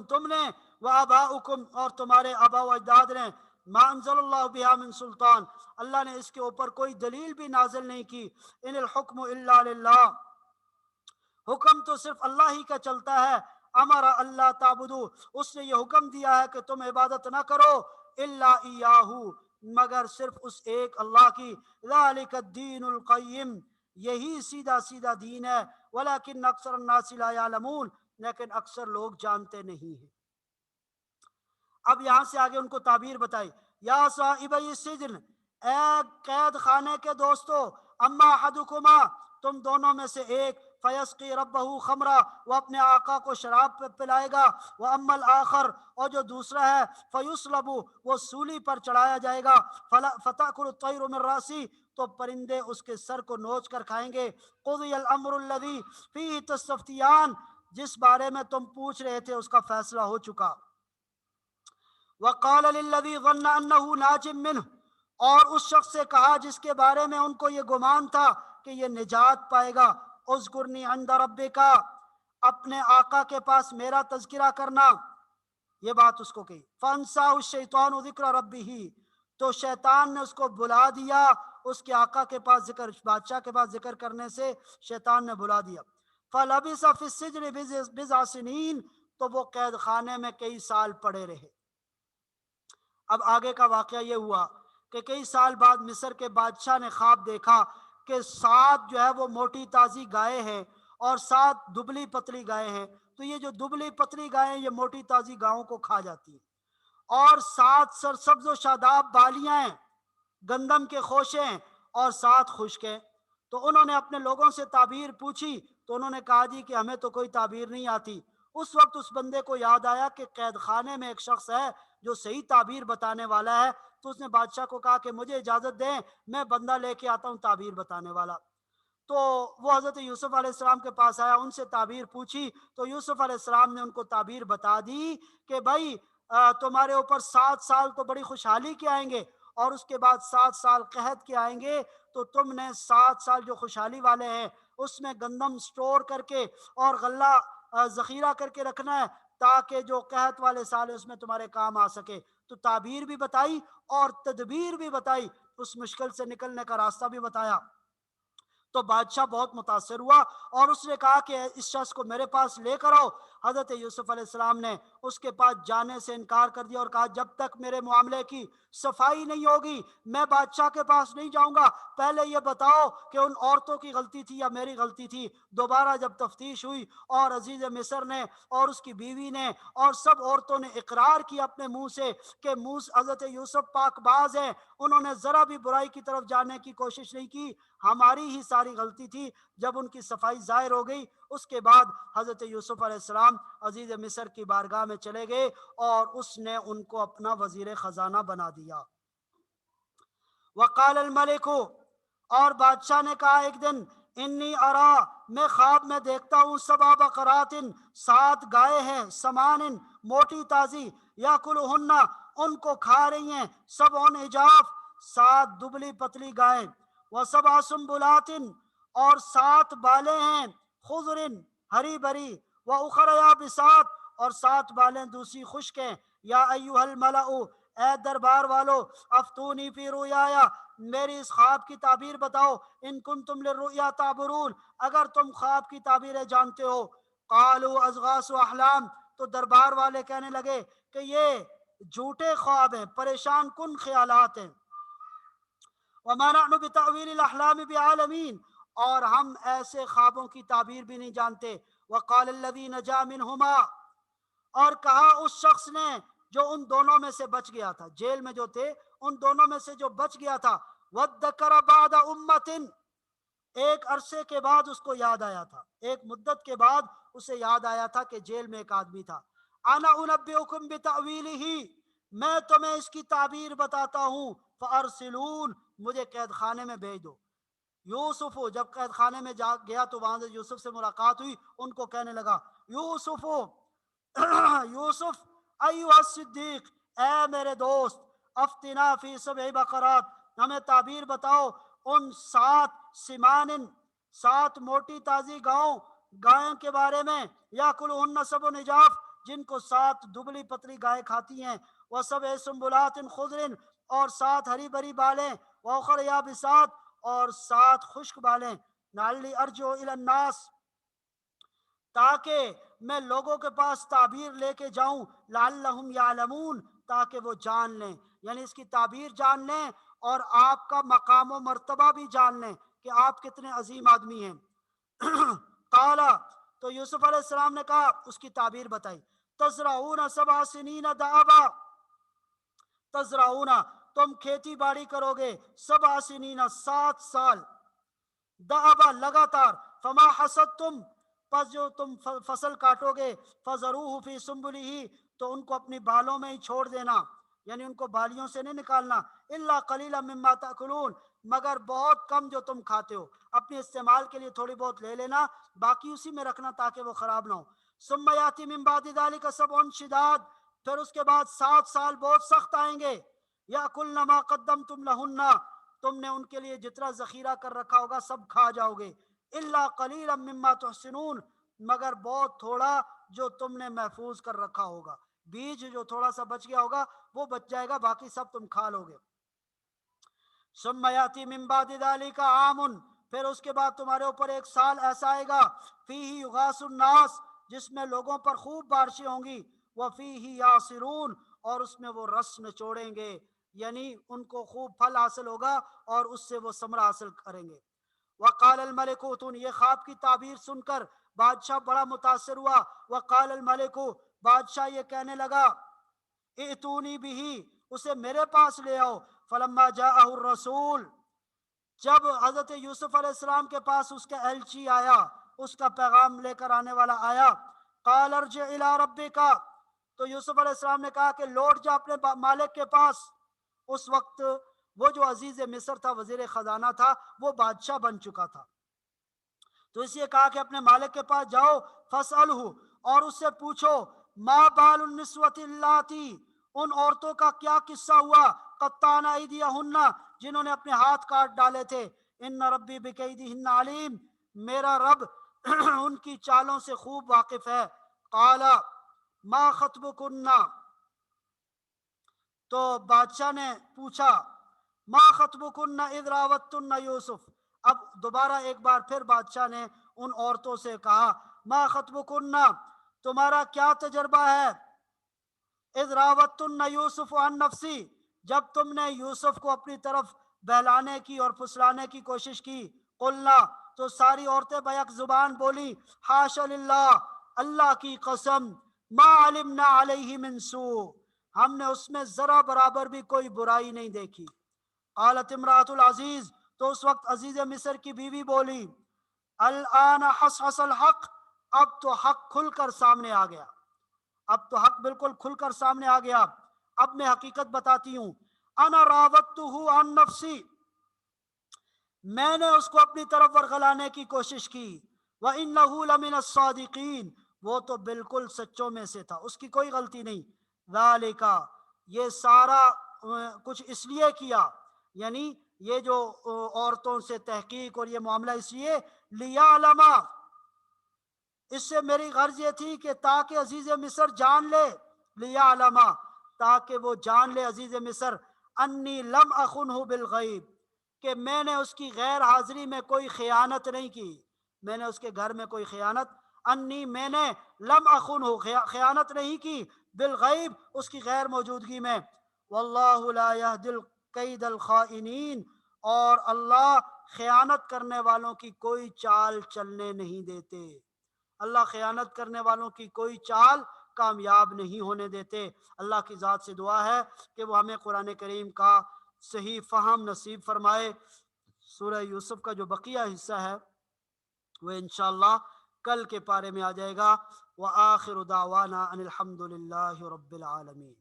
تم نے، وآباؤکم، اور تمہارے آبا و اجداد نے، ما انزل اللہ بہا من سلطان، اللہ نے اس کے اوپر کوئی دلیل بھی نازل نہیں کی، ان الحکم الا للہ، حکم تو صرف اللہ ہی کا چلتا ہے، امر اللہ تعبدو، اس نے یہ حکم دیا ہے کہ تم عبادت نہ کرو، الا ایاہو، مگر صرف اس ایک اللہ کی، ذالک الدین القیم، یہی سیدھا سیدھا دین ہے، ولیکن اکثر الناس لا یعلمون، لیکن اکثر لوگ جانتے نہیں ہیں۔ اب یہاں سے آگے ان کو تعبیر بتائی، یا صاحبی السجن، اے قید خانے کے دوستو، اما احدکما، تم دونوں میں سے ایک، فیسقی ربہ خمرہ، وہ اپنے آقا کو شراب پلائے گا، واما الاخر، اور جو دوسرا ہے، فیصلب، وہ سولی پر چڑھایا جائے گا، فتأکل الطیر من راسی، تو پرندے اس کے سر کو نوچ کر کھائیں گے۔ قضی الامر الذی فیہ تستفتیان، جس بارے میں تم پوچھ رہے تھے اس کا فیصلہ ہو چکا۔ وقال للذی ظن انہ ناج منہ، اور اس شخص سے کہا جس کے بارے میں ان کو یہ گمان تھا کہ یہ نجات پائے گا، اذکرنی عند ربک، اپنے آقا کے پاس میرا تذکرہ کرنا، یہ بات اس کو کہی۔ فانساہ الشیطان ذکر ربہ، تو شیطان نے اس کو بلا دیا، اس کے آقا کے پاس ذکر، بادشاہ کے پاس ذکر کرنے سے شیطان نے بلا دیا۔ فلبث فی السجن بضع سنین، تو وہ قید خانے میں کئی سال پڑے رہے۔ اب آگے کا واقعہ یہ ہوا کہ کئی سال بعد مصر کے بادشاہ نے خواب دیکھا کہ 7 جو ہے وہ موٹی تازی گائے ہیں اور 7 دبلی پتلی گائے ہیں، تو یہ جو دبلی پتلی گائے ہیں یہ موٹی تازی گاؤں کو کھا جاتی ہیں، اور 7 سرسبز و شاداب بالیاں ہیں، گندم کے خوشے اور 7 خشک ہیں۔ تو انہوں نے اپنے لوگوں سے تعبیر پوچھی تو انہوں نے کہا جی کہ ہمیں تو کوئی تعبیر نہیں آتی۔ اس وقت اس بندے کو یاد آیا کہ قید خانے میں ایک شخص ہے جو صحیح تعبیر بتانے والا ہے، تو اس نے بادشاہ کو کہا کہ مجھے اجازت دیں، میں بندہ لے کے آتا ہوں تعبیر بتانے والا۔ تو وہ حضرت یوسف علیہ السلام کے پاس آیا، ان سے تعبیر پوچھی تو یوسف علیہ السلام نے ان کو تعبیر بتا دی کہ بھائی تمہارے اوپر 7 سال تو بڑی خوشحالی کے آئیں گے، اور اس کے بعد 7 سال قحط کے آئیں گے، تو تم نے 7 سال جو خوشحالی والے ہیں اس میں گندم سٹور کر کے اور غلہ ذخیرہ کر کے رکھنا ہے، تاکہ جو قحط والے سال ہے اس میں تمہارے کام آ سکے۔ تو تعبیر بھی بتائی اور تدبیر بھی بتائی، اس مشکل سے نکلنے کا راستہ بھی بتایا۔ تو بادشاہ بہت متاثر ہوا اور اس نے کہا کہ اس شخص کو میرے پاس لے کر آؤ۔ حضرت یوسف علیہ السلام نے اس کے پاس جانے سے انکار کر دیا اور کہا جب تک میرے معاملے کی صفائی نہیں ہوگی میں بادشاہ کے پاس نہیں جاؤں گا، پہلے یہ بتاؤ کہ ان عورتوں کی غلطی تھی یا میری غلطی تھی۔ دوبارہ جب تفتیش ہوئی اور عزیز مصر نے اور اس کی بیوی نے اور سب عورتوں نے اقرار کیا اپنے منہ سے کہ حضرت یوسف پاک باز ہیں، انہوں نے ذرا بھی برائی کی طرف جانے کی کوشش نہیں کی، ہماری ہی ساری غلطی تھی۔ جب ان کی صفائی ظاہر ہو گئی اس کے بعد حضرت یوسف علیہ السلام عزیز مصر کی بارگاہ میں چلے گئے اور اس نے ان کو اپنا وزیر خزانہ بنا دیا۔ وقال الملک، اور بادشاہ نے کہا ایک دن، انی ارا، میں خواب میں دیکھتا ہوں، 7 بقرات، 7 گائے ہیں، سمان، موٹی تازی، یاکلہن، ان کو کھا رہی ہیں، 7 عجاف، 7 دبلی پتلی گائیں، و7 سنبلات، اور 7 بالیں ہیں، خضر، ہری بری، و اخر یابسات، اور 7 بالیں دوسری خشک ہیں۔ یا ایھا الملأ، اے دربار والو، افتونی فی رؤیایا، میری اس خواب کی تعبیر بتاؤ، ان کنتم للرؤیا تعبرون، اگر تم خواب کی تعبیریں جانتے ہو۔ قالوا اضغاث احلام، تو دربار والے کہنے لگے کہ یہ جھوٹے خواب ہیں، پریشان کن خیالات ہیں۔ وما نحن بتأویل الاحلام بعالمین، اور ہم ایسے خوابوں کی تعبیر بھی نہیں جانتے۔ وقال الذی نجا منہما، اور کہا اس شخص نے جو ان دونوں میں سے بچ گیا تھا، جیل میں جو تھے ان دونوں میں سے جو بچ گیا تھا، وَادَّكَرَ بَعْدَ أُمَّةٍ، ایک عرصے کے بعد اس کو یاد آیا تھا، ایک مدت کے بعد اسے یاد آیا تھا کہ جیل میں ایک آدمی تھا۔ انا انبئکم بتأویلہ، میں تمہیں اس کی تعبیر بتاتا ہوں، فارسلون، مجھے قید خانے میں بھیج دو۔ یوسف جب قید خانے میں جا گیا تو وہاں سے یوسف سے ملاقات ہوئی، ان کو کہنے لگا یوسف یوسف ایھا الصدیق، اے میرے دوست، افتنا فی 7 بقرات، ہمیں تعبیر بتاؤ ان 7 سمان، 7 موٹی تازی گائوں کے بارے میں، یاکلہن 7 عجاف، جن کو 7 دبلی پتلی گائے کھاتی ہیں، و7 سنبلات خضر، اور 7 ہری بری بالیں، واخر یابسات، اور 7 خشک بالیں، لعلی ارجع الی الناس، تاکہ میں لوگوں کے پاس تعبیر لے کے جاؤں، لعلہم یعلمون، تاکہ وہ جان لیں، یعنی اس کی تعبیر جان لیں اور آپ کا مقام و مرتبہ بھی جان لیں کہ آپ کتنے عظیم آدمی ہیں۔ قال، تو یوسف علیہ السلام نے کہا، اس کی تعبیر بتائی، تزرعون 7 سنین دابا، تزرعون، تم کھیتی باڑی کرو گے، 7 سنین، 7 سال، دابا، لگاتار، فما حصدتم، پس جو تم فصل کاٹو گے، فذروہ فی سنبلہ، تو ان کو اپنی بالوں میں ہی چھوڑ دینا، یعنی ان کو بالیوں سے نہیں نکالنا، الا قلیلا مما تاکلون، مگر بہت کم جو تم کھاتے ہو، اپنے استعمال کے لیے تھوڑی بہت لے لینا، باقی اسی میں رکھنا تاکہ وہ خراب نہ ہو۔ ثم یاتی من بعد ذلک 7 شداد، پھر اس کے بعد 7 سال بہت سخت آئیں گے، یاکلن ما قدمتم لہن، تم نے ان کے لیے جتنا ذخیرہ کر رکھا ہوگا سب کھا جاؤ گے، الا قلیلا مما تحسنون، مگر بہت تھوڑا جو تم نے محفوظ کر رکھا ہوگا، بیج جو تھوڑا سا بچ گیا ہوگا وہ بچ جائے گا، باقی سب تم کھا لو گے۔ ثم یاتی من بعد ذلک عام، پھر اس کے بعد تمہارے اوپر ایک سال ایسا آئے گا، فیہ یغاث الناس، جس میں لوگوں پر خوب بارشیں ہوں گی، وفیہ یعصرون، اور اس میں وہ رس نچوڑیں گے، یعنی ان کو خوب پھل حاصل ہوگا اور اس سے وہ ثمرہ حاصل کریں گے۔ وقال الملک اوتون، یہ خواب کی تعبیر سن کر بادشاہ بڑا متاثر ہوا۔ وقال الملک، بادشاہ یہ کہنے لگا، ائتونی بھی، اسے میرے پاس لے آؤ، فلما جاءہ الرسول، جب حضرت یوسف علیہ السلام کے پاس اس کا ایلچی آیا، اس کا پیغام لے کر آنے والا آیا، قال ارجع الی ربک، تو یوسف علیہ السلام نے کہا کہ لوٹ جا اپنے مالک کے پاس۔ اس وقت وہ جو عزیز مصر تھا، وزیر خزانہ تھا، وہ بادشاہ بن چکا تھا، تو اس لیے کہا کہ اپنے مالک کے پاس جاؤ، فاسألہ، اور اس سے پوچھو، ما بال النسوۃ اللاتی، ان عورتوں کا کیا قصہ ہوا، قطعن ایدیہن، جنہوں نے اپنے ہاتھ کاٹ ڈالے تھے، ان ربی بکیدہن علیم، میرا رب ان کی چالوں سے خوب واقف ہے۔ قال ما خطبکن، تو بادشاہ نے پوچھا، ما خطبکن اذ راوتن یوسف، اب دوبارہ ایک بار پھر بادشاہ نے ان عورتوں سے کہا، ما خطبکن، تمہارا کیا تجربہ ہے، اذ راوتن یوسف عن نفسی، جب تم نے یوسف کو اپنی طرف بہلانے کی اور پھسلانے کی کوشش کی، قلنا، تو ساری عورتیں بیک زبان بولی، حاشا للہ، اللہ کی قسم، ما علمنا علیہ من سوء، ہم نے اس میں ذرا برابر بھی کوئی برائی نہیں دیکھی۔ قالت امرأۃ العزیز، تو اس وقت عزیز مصر کی بیوی بولی، الآن حصحص الحق، اب تو حق کھل کر سامنے آ گیا، اب تو حق بالکل کھل کر سامنے آ گیا، اب میں حقیقت بتاتی ہوں، انا راودتہ عن نفسی، میں نے اس کو اپنی طرف ورغلانے کی کوشش کی، وَإِنَّهُ لَمِنَ الصَّادِقِينَ، وہ تو بالکل سچوں میں سے تھا، اس کی کوئی غلطی نہیں، ذَلِكَ، یہ سارا کچھ اس لیے کیا، یعنی یہ جو عورتوں سے تحقیق اور یہ معاملہ اس لیے، لِيَعْلَمَ، اس سے میری غرض یہ تھی کہ تاکہ عزیز مصر جان لے، لِيَعْلَمَ، تاکہ وہ جان لے عزیز مصر، انی لم اخنہ بالغیب، کہ میں نے اس کی غیر حاضری میں کوئی خیانت نہیں کی، میں نے اس کے گھر میں کوئی خیانت، انی میں نے لم اخنہ خیانت نہیں کی، بالغیب اس کی غیر موجودگی میں، واللہ لا یہدی الکید الخائنین، اور اللہ خیانت کرنے والوں کی کوئی چال چلنے نہیں دیتے، اللہ خیانت کرنے والوں کی کوئی چال کامیاب نہیں ہونے دیتے۔ اللہ کی ذات سے دعا ہے کہ وہ ہمیں قرآن کریم کا صحیح فہم نصیب فرمائے۔ سورہ یوسف کا جو بقیہ حصہ ہے وہ انشاءاللہ کل کے پارے میں آ جائے گا۔ وآخر دعوانا ان الحمد للہ رب العالمین۔